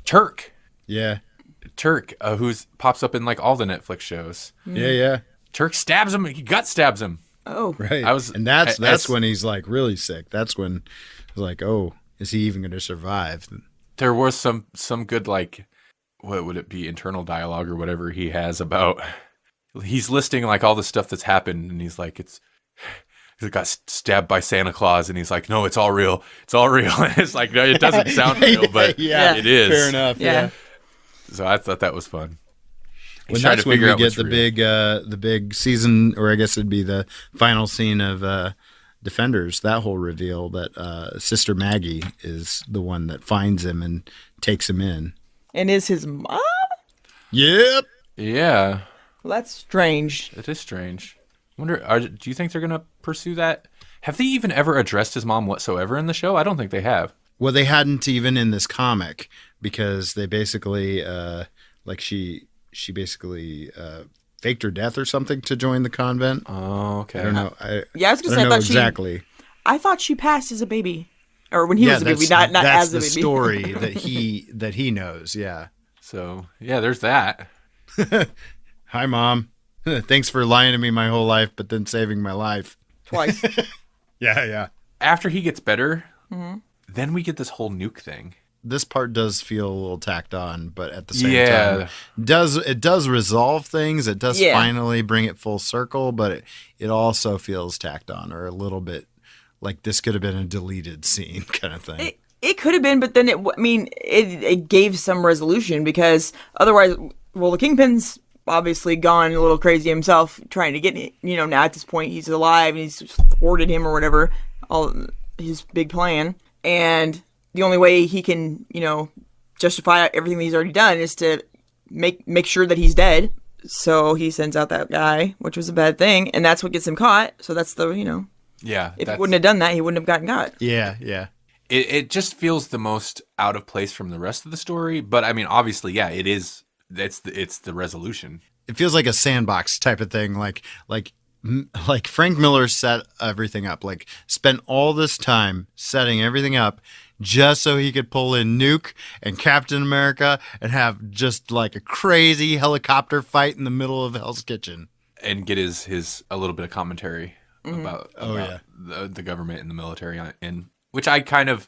Turk, who's pops up in like all the Netflix shows. Yeah. Turk stabs him. He gut stabs him. Oh, Right. And that's when he's like really sick. That's when it's like, oh, is he even going to survive? There was some good, like, what would it be, internal dialogue or whatever he has about. He's listing like all the stuff that's happened, and he's like, he got stabbed by Santa Claus, and he's like, no, it's all real. It's all real. And it's like, no, it doesn't sound real, but it is. Fair enough. yeah. So I thought that was fun. When that's when we get the big season, or I guess it'd be the final scene of Defenders, that whole reveal that Sister Maggie is the one that finds him and takes him in. And is his mom? Yep. Yeah. Well, that's strange. It is strange. Wonder, do you think they're going to pursue that? Have they even ever addressed his mom whatsoever in the show? I don't think they have. Well, they hadn't even in this comic, because they basically, she basically faked her death or something to join the convent. Oh, okay. I don't know. I was gonna say, I thought exactly. I thought she passed as a baby, or when he was a baby, not as a baby. That's the story that he knows. Yeah. So yeah, there's that. Hi, Mom. Thanks for lying to me my whole life, but then saving my life Twice. Yeah. After he gets better, then we get this whole nuke thing. This part does feel a little tacked on, but at the same time, it does resolve things. It does finally bring it full circle, but it also feels tacked on, or a little bit like this could have been a deleted scene kind of thing. It could have been, but then it gave some resolution, because otherwise, the Kingpin's obviously gone a little crazy himself trying to get it. Now at this point he's alive and he's thwarted him or whatever, all his big plan, and the only way he can, justify everything that he's already done is to make sure that he's dead. So he sends out that guy, which was a bad thing, and that's what gets him caught. So that's the, Yeah. If he wouldn't have done that, he wouldn't have gotten caught. Yeah. It just feels the most out of place from the rest of the story. But I mean, obviously, yeah, it is. It's the resolution. It feels like a sandbox type of thing. Like Frank Miller set everything up. Like, spent all this time setting everything up just so he could pull in Nuke and Captain America and have just like a crazy helicopter fight in the middle of Hell's Kitchen. And get his a little bit of commentary about the government and the military, and which I kind of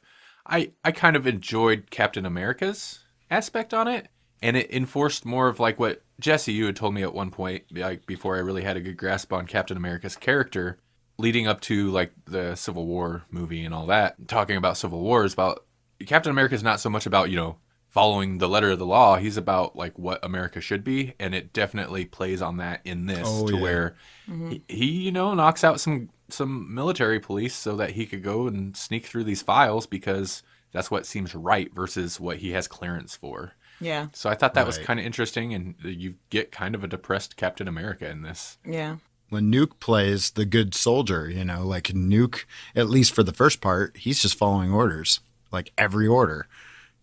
enjoyed Captain America's aspect on it, and it enforced more of like what Jesse, you had told me at one point, like before I really had a good grasp on Captain America's character, leading up to like the Civil War movie and all that, talking about Civil War is about Captain America is not so much about, following the letter of the law. He's about like what America should be. And it definitely plays on that in this where he knocks out some military police so that he could go and sneak through these files because that's what seems right versus what he has clearance for. Yeah. So I thought that was kind of interesting, and you get kind of a depressed Captain America in this. Yeah. When Nuke plays the good soldier, like Nuke, at least for the first part, he's just following orders, like every order,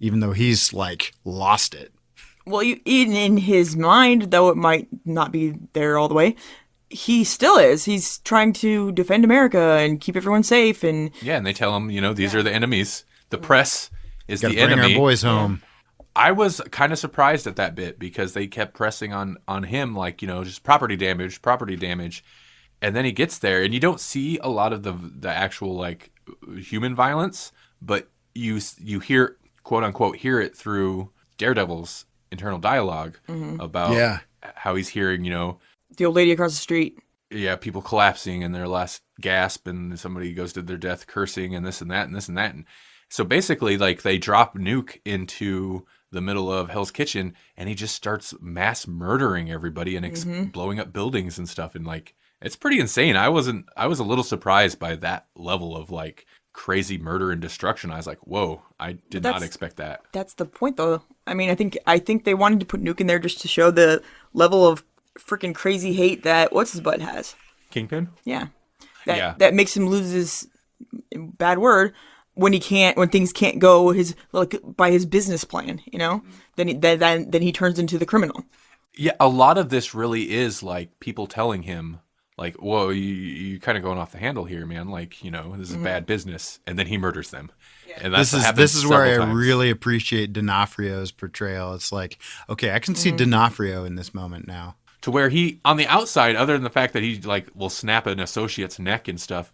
even though he's like lost it. Well, even in his mind, though it might not be there all the way, he still is. He's trying to defend America and keep everyone safe. And they tell him, these are the enemies. The press is the bring enemy. Our boys home. I was kind of surprised at that bit because they kept pressing on him, like, just property damage. And then he gets there, and you don't see a lot of the actual like human violence, but you hear, quote unquote, hear it through Daredevil's internal dialogue about how he's hearing, The old lady across the street. yeah, people collapsing in their last gasp, and somebody goes to their death cursing, and this and that and this and that. And so basically, like, they drop Nuke into the middle of Hell's Kitchen, and he just starts mass murdering everybody and blowing up buildings and stuff. And like, it's pretty insane. I was a little surprised by that level of like crazy murder and destruction. I was like, whoa, I did not expect that. That's the point, though. I mean, I think they wanted to put Nuke in there just to show the level of freaking crazy hate that what's his butt has. Kingpin? Yeah. That makes him lose his bad word when things can't go by his business plan, Then he turns into the criminal. Yeah, a lot of this really is like people telling him, like, whoa, you kind of going off the handle here, man. Like, this is bad business. And then he murders them. Yeah. And this is where I really appreciate D'Onofrio's portrayal. It's like, okay, I can see D'Onofrio in this moment now. To where he, on the outside, other than the fact that he like will snap an associate's neck and stuff,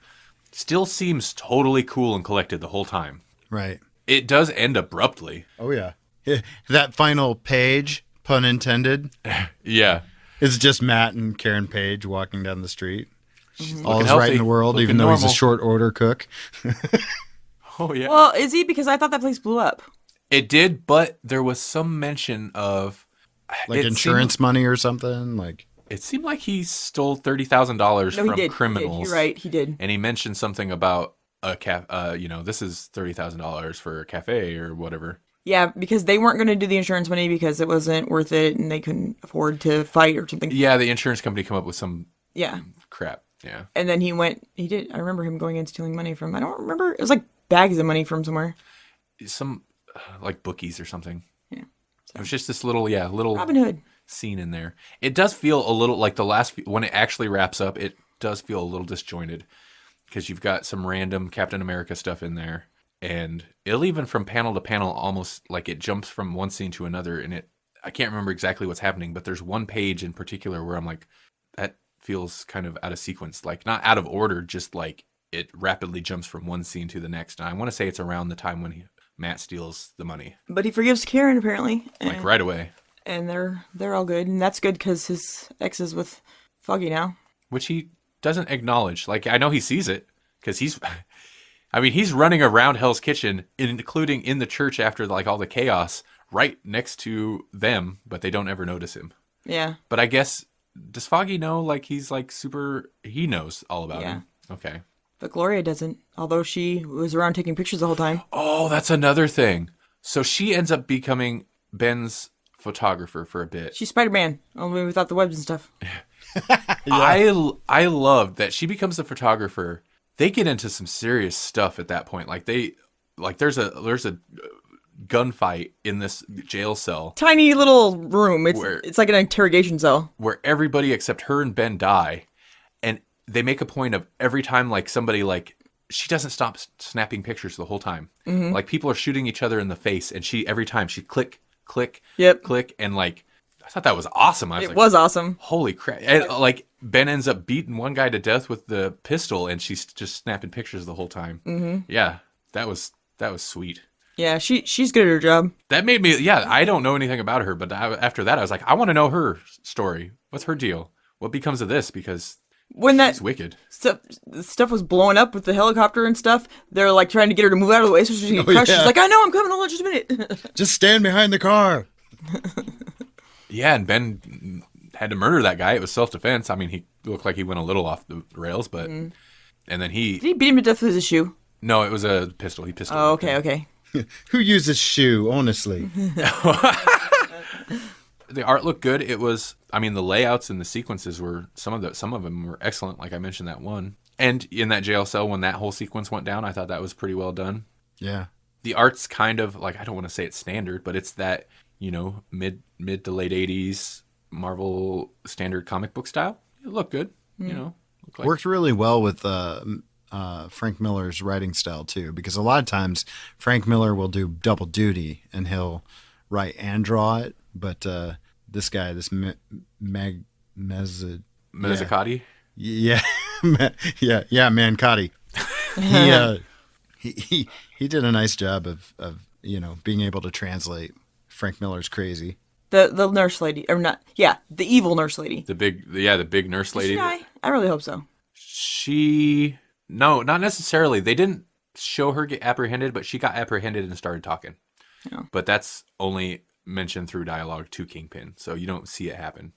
still seems totally cool and collected the whole time. Right. It does end abruptly. Oh, yeah. That final page, pun intended. Yeah. It's just Matt and Karen Page walking down the street. All is healthy, right in the world, even though he's a short order cook. Oh, yeah. Well, is he? Because I thought that place blew up. It did, but there was some mention of... like insurance money or something? Like it seemed like he stole $30,000 from criminals. You're right, he did. And he mentioned something about a this is $30,000 for a cafe or whatever. Yeah, because they weren't going to do the insurance money because it wasn't worth it and they couldn't afford to fight or something. Yeah, the insurance company come up with some crap. Yeah. And then he did. I remember him going and stealing money from, I don't remember. It was like bags of money from somewhere. Some like bookies or something. Yeah. So. It was just this little Robin Hood scene in there. It does feel a little like when it actually wraps up, it does feel a little disjointed because you've got some random Captain America stuff in there. And it'll even from panel to panel, almost like it jumps from one scene to another. And I can't remember exactly what's happening, but there's one page in particular where I'm like, that feels kind of out of sequence, like not out of order, just like it rapidly jumps from one scene to the next. And I want to say it's around the time when Matt steals the money. But he forgives Karen apparently. Like right away. And they're all good. And that's good because his ex is with Foggy now. Which he doesn't acknowledge. Like, I know he sees it because he's running around Hell's Kitchen, including in the church after like all the chaos, right next to them, but they don't ever notice him. Yeah. But I guess, does Foggy know like he's like he knows all about him? Okay. But Gloria doesn't, although she was around taking pictures the whole time. Oh, that's another thing. So she ends up becoming Ben's photographer for a bit. She's Spider-Man, only without the webs and stuff. I love that she becomes the photographer. They get into some serious stuff at that point. Like there's a gunfight in this jail cell. Tiny little room. It's like an interrogation cell. Where everybody except her and Ben die. And they make a point of every time like somebody like she doesn't stop snapping pictures the whole time. Mm-hmm. Like people are shooting each other in the face and every time she click, and like I thought that was awesome. It was awesome. Holy crap. And like Ben ends up beating one guy to death with the pistol and she's just snapping pictures the whole time. Mm-hmm. Yeah, that was sweet. Yeah, she's good at her job. That made me, I don't know anything about her, but after that I was like, I want to know her story. What's her deal? What becomes of this? Because she's wicked. Stuff was blowing up with the helicopter and stuff. They're like trying to get her to move out of the way so she can crash. Yeah. She's like, I know, I'm coming. Hold on just a minute. Just stand behind the car. Yeah, and Ben had to murder that guy. It was self-defense. I mean, he looked like he went a little off the rails, but... Mm-hmm. And then Did he beat him to death with his shoe? No, it was a pistol. He pistoled. Oh, okay. Who uses shoe, honestly? The art looked good. It was... I mean, the layouts and the sequences were... Some of them were excellent, like I mentioned that one. And in that jail cell, when that whole sequence went down, I thought that was pretty well done. Yeah. The art's kind of, like, I don't want to say it's standard, but it's that... mid to late 80s Marvel standard comic book style. It looked good, Worked really well with Frank Miller's writing style too, because a lot of times Frank Miller will do double duty and he'll write and draw it, but this guy, Mezzacati, Yeah, Mancotti. He did a nice job of being able to translate Frank Miller's crazy. The nurse lady, or not? Yeah, the evil nurse lady. The big nurse lady. Did she die? I really hope so. No, not necessarily. They didn't show her get apprehended, but she got apprehended and started talking. Oh. But that's only mentioned through dialogue to Kingpin, so you don't see it happen.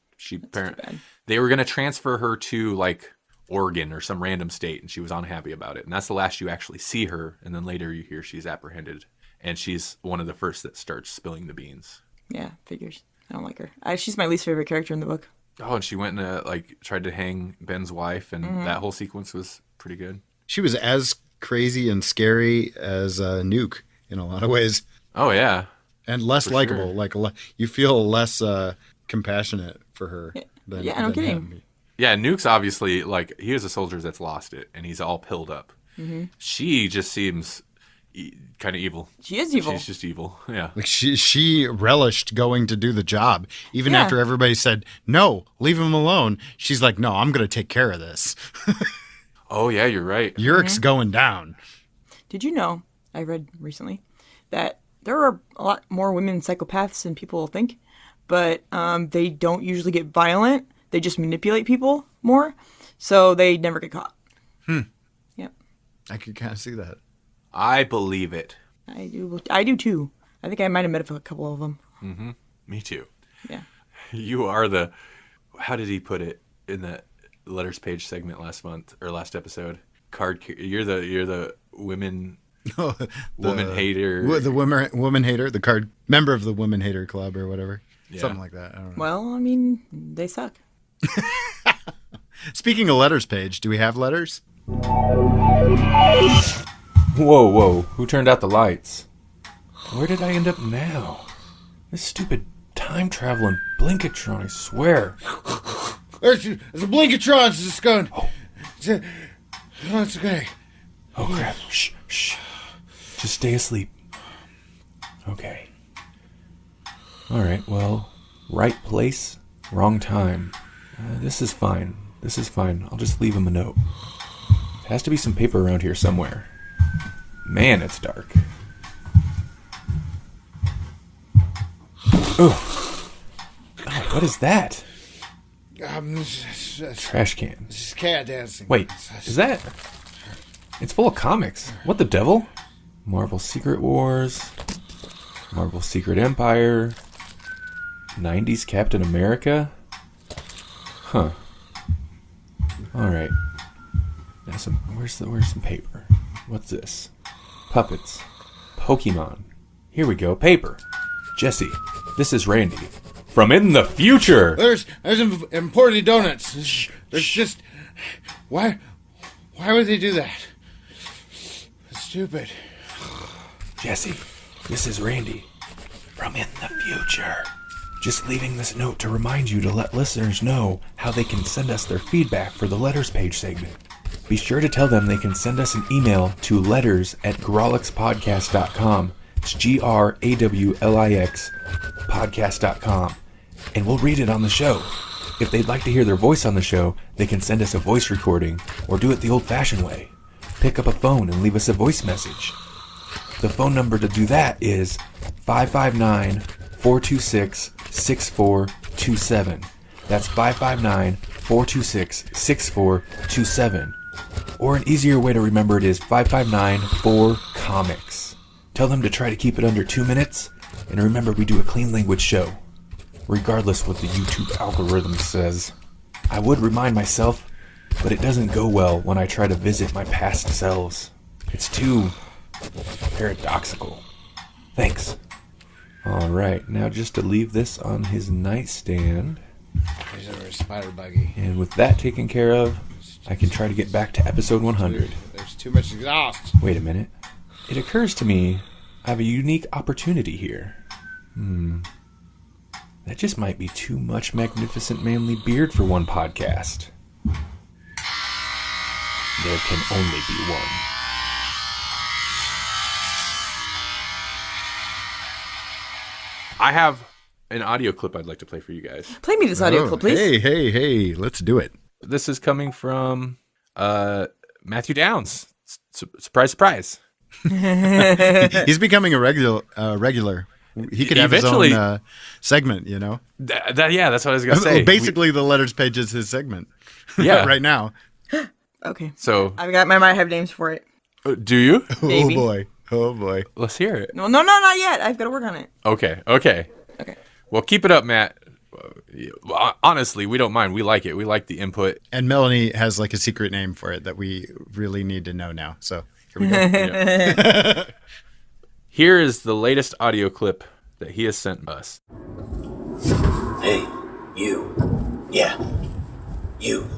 They were going to transfer her to like Oregon or some random state, and she was unhappy about it. And that's the last you actually see her. And then later you hear she's apprehended, and she's one of the first that starts spilling the beans. Yeah, figures. I don't like her. She's my least favorite character in the book. Oh, and she went and tried to hang Ben's wife, and that whole sequence was pretty good. She was as crazy and scary as Nuke in a lot of ways. Oh yeah, and less likable. Sure. Like you feel less compassionate for her. Than no kidding. him. Yeah, Nuke's obviously he is a soldier that's lost it, and he's all pilled up. Mm-hmm. She just seems kind of evil. She is evil. She's just evil. Yeah. Like she relished going to do the job, even after everybody said no, leave him alone. She's like, no, I'm going to take care of this. Oh yeah, you're right. Urick's going down. Did you know? I read recently that there are a lot more women psychopaths than people think, but they don't usually get violent. They just manipulate people more, so they never get caught. Yep. I could kind of see that. I believe it. I do too. I think I might have met a couple of them. Mm-hmm. Me too. Yeah. You are how did he put it in the letters page segment last episode? You're the women woman hater. The woman hater, the card member of the woman hater club or whatever. Yeah. Something like that. I don't know. Well, I mean, they suck. Speaking of letters page, do we have letters? Whoa. Who turned out the lights? Where did I end up now? This stupid time-traveling Blinkatron, I swear. There's a Blinkatron. It's just going. Oh. It's okay. Oh, crap. Shh. Just stay asleep. Okay. All right, well, right place, wrong time. This is fine. I'll just leave him a note. There has to be some paper around here somewhere. Man, it's dark. Oh, what is that? Trash can. It's just cat dancing. Wait, is that? It's full of comics. What the devil? Marvel Secret Wars, Marvel Secret Empire, 90s Captain America. Huh. All right. Now where's some paper? What's this? Puppets. Pokemon. Here we go. Paper. Jesse, this is Randy. From in the future. There's important donuts. There's just why would they do that? It's stupid. Jesse, this is Randy. From in the future. Just leaving this note to remind you to let listeners know how they can send us their feedback for the letters page segment. Be sure to tell them they can send us an email to letters@grawlixpodcast.com. It's GRAWLIX podcast.com. And we'll read it on the show. If they'd like to hear their voice on the show, they can send us a voice recording or do it the old-fashioned way. Pick up a phone and leave us a voice message. The phone number to do that is 559-426-6427. That's 559-426-6427. Or an easier way to remember it is 559-4-COMICS. Tell them to try to keep it under 2 minutes, and remember we do a clean language show, regardless what the YouTube algorithm says. I would remind myself, but it doesn't go well when I try to visit my past selves. It's too paradoxical. Thanks. Alright, now just to leave this on his nightstand. There's a spider buggy. And with that taken care of, I can try to get back to episode 100. There's too much exhaust. Wait a minute. It occurs to me I have a unique opportunity here. That just might be too much magnificent manly beard for one podcast. There can only be one. I have an audio clip I'd like to play for you guys. Play me this audio clip, please. Hey, let's do it. This is coming from Matthew Downs. Surprise, surprise. He's becoming a regular. He could have Eventually- his own segment, you know? Yeah, that's what I was going to say. Basically, the letters page is his segment. Yeah. Right now. Okay. So, I might have names for it. do you? Maybe. Oh, boy. Let's hear it. No, not yet. I've got to work on it. Okay. Okay. Well, keep it up, Matt. Honestly, we don't mind. We like it. We like the input. And Melanie has like a secret name for it that we really need to know now. So here we go. Here is the latest audio clip that he has sent us. Hey, you. Yeah, you.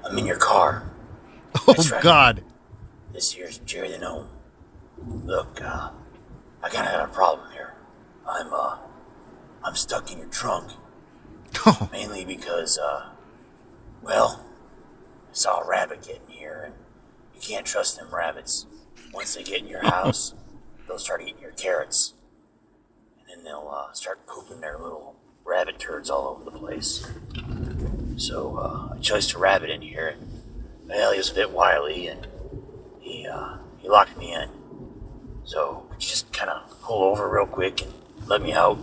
I'm in your car. That's Oh, right. God. This here's Jerry the Gnome. Look, I kinda got a problem here. I'm stuck in your trunk. Oh, Mainly because, well, I saw a rabbit get in here, and you can't trust them rabbits. Once they get in your house, they'll start eating your carrots. And then they'll start pooping their little rabbit turds all over the place. So I chased a rabbit in here, and well, he was a bit wily, and he locked me in. So could you just kind of pull over real quick and let me out?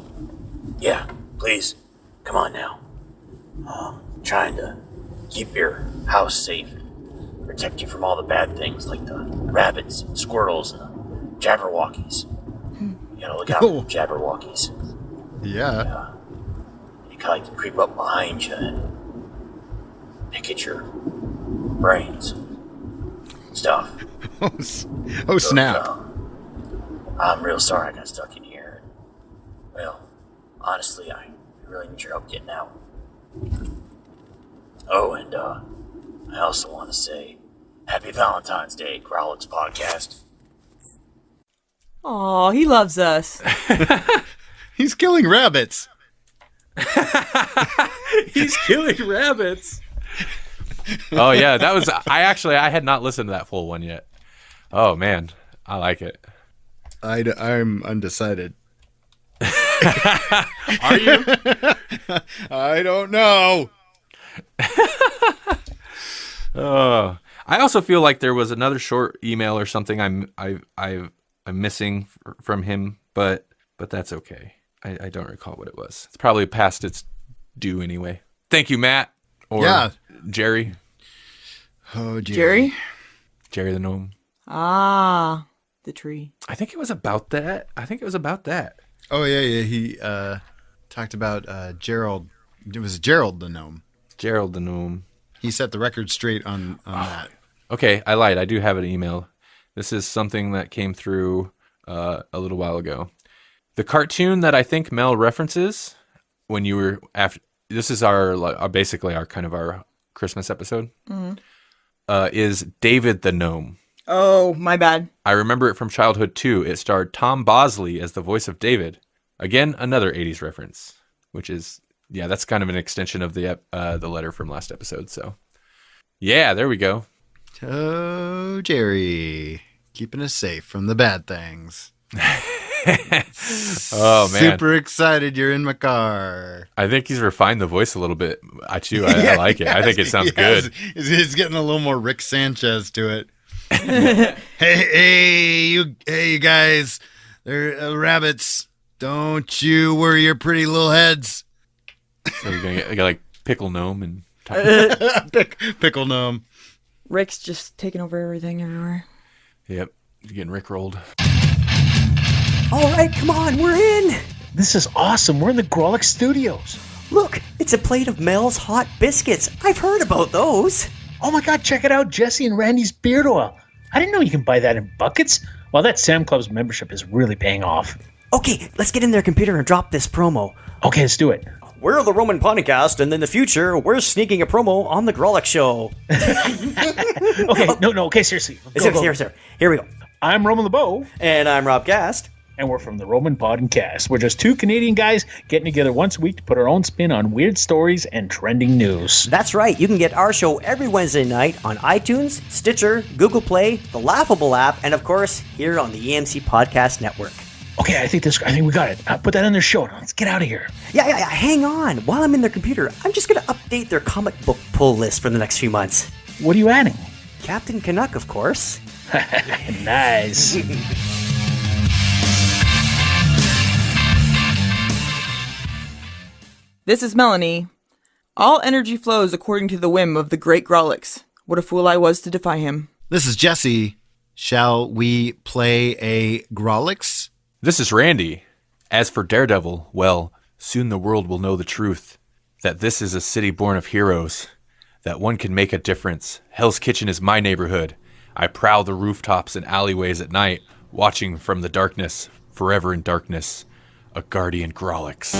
Yeah, please. Come on now. Trying to keep your house safe, protect you from all the bad things like the rabbits, and squirrels, and the jabberwockies. You gotta look out for the jabberwockies. yeah. They kind of like to creep up behind you and pick at your brains and stuff. Oh, snap. I'm real sorry I got stuck in here. Well, honestly, I really need your help getting out. Oh, and I also want to say Happy Valentine's Day, Grawlix podcast. Aw, he loves us. He's killing rabbits. He's killing rabbits. Oh yeah, that was. I had not listened to that full one yet. Oh man, I like it. I'm undecided. Are you? I don't know. I also feel like there was another short email or something I'm missing from him, but that's okay. I don't recall what it was. It's probably past its due anyway. Thank you, Matt. Or Yeah. Jerry. Oh, Jerry? Jerry the Gnome. Ah, the tree. I think it was about that. Oh, yeah. He talked about Gerald. It was Gerald the Gnome. Gerald the Gnome. He set the record straight on that. Okay, I lied. I do have an email. This is something that came through a little while ago. The cartoon that I think Mel references when you were after. This is our basically our kind of our Christmas episode. Mm-hmm. Is David the Gnome. Oh, my bad. I remember it from childhood too. It starred Tom Bosley as the voice of David. Again, another 80s reference, which is that's kind of an extension of the letter from last episode. So, yeah, there we go. Oh, Jerry, keeping us safe from the bad things. Oh man, Super excited you're in my car. I think he's refined the voice a little bit. I like it. I think it sounds good. He's getting a little more Rick Sanchez to it. hey, you guys, they're rabbits. Don't you worry your pretty little heads. So you're gonna get like Pickle Gnome and Pickle Gnome. Rick's just taking over everything everywhere. Yep, you're getting rickrolled. All right, come on, we're in. This is awesome. We're in the Grawlix studios. Look, it's a plate of Mel's hot biscuits. I've heard about those. Oh my God, check it out. Jesse and Randy's beard oil. I didn't know you can buy that in buckets. Well, that Sam Club's membership is really paying off. Okay, let's get in their computer and drop this promo. Okay, let's do it. We're the Roman Podcast, and in the future, we're sneaking a promo on the Grawlix show. Okay, no, okay, seriously. Go. Here we go. I'm Roman LeBeau, And I'm Rob Gast. and we're from the Roman Podcast. We're just two Canadian guys getting together once a week to put our own spin on weird stories and trending news. That's right, you can get our show every Wednesday night on iTunes, Stitcher, Google Play, the Laughable app, and of course, here on the EMC Podcast Network. Okay, I think we got it. Put that on their show. Let's get out of here. Yeah, hang on. While I'm in their computer, I'm just going to update their comic book pull list for the next few months. What are you adding? Captain Canuck, of course. Nice. This is Melanie. All energy flows according to the whim of the great Grawlix. What a fool I was to defy him. This is Jesse. Shall we play a Grawlix? This is Randy. As for Daredevil, well, soon the world will know the truth. That this is a city born of heroes. That one can make a difference. Hell's Kitchen is my neighborhood. I prowl the rooftops and alleyways at night, watching from the darkness, forever in darkness. A guardian Grawlix.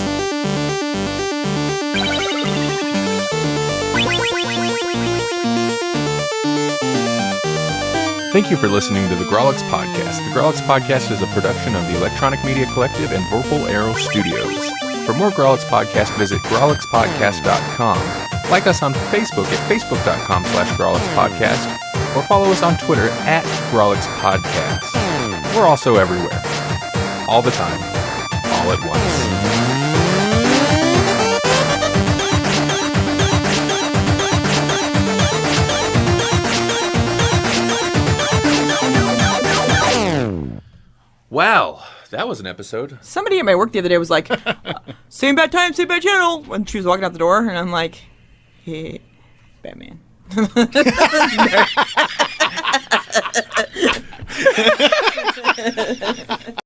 Thank you for listening to the Grawlix Podcast. The Grawlix Podcast is a production of the Electronic Media Collective and Vorpal Arrow Studios. For more Grawlix Podcast, visit grawlixpodcast.com. Like us on Facebook at facebook.com/grawlixpodcast, or follow us on Twitter at grawlixpodcast. We're also everywhere. All the time. All at once. Wow, that was an episode. Somebody at my work the other day was like, same bad time, same bad channel, when she was walking out the door, and I'm like, hey, Batman.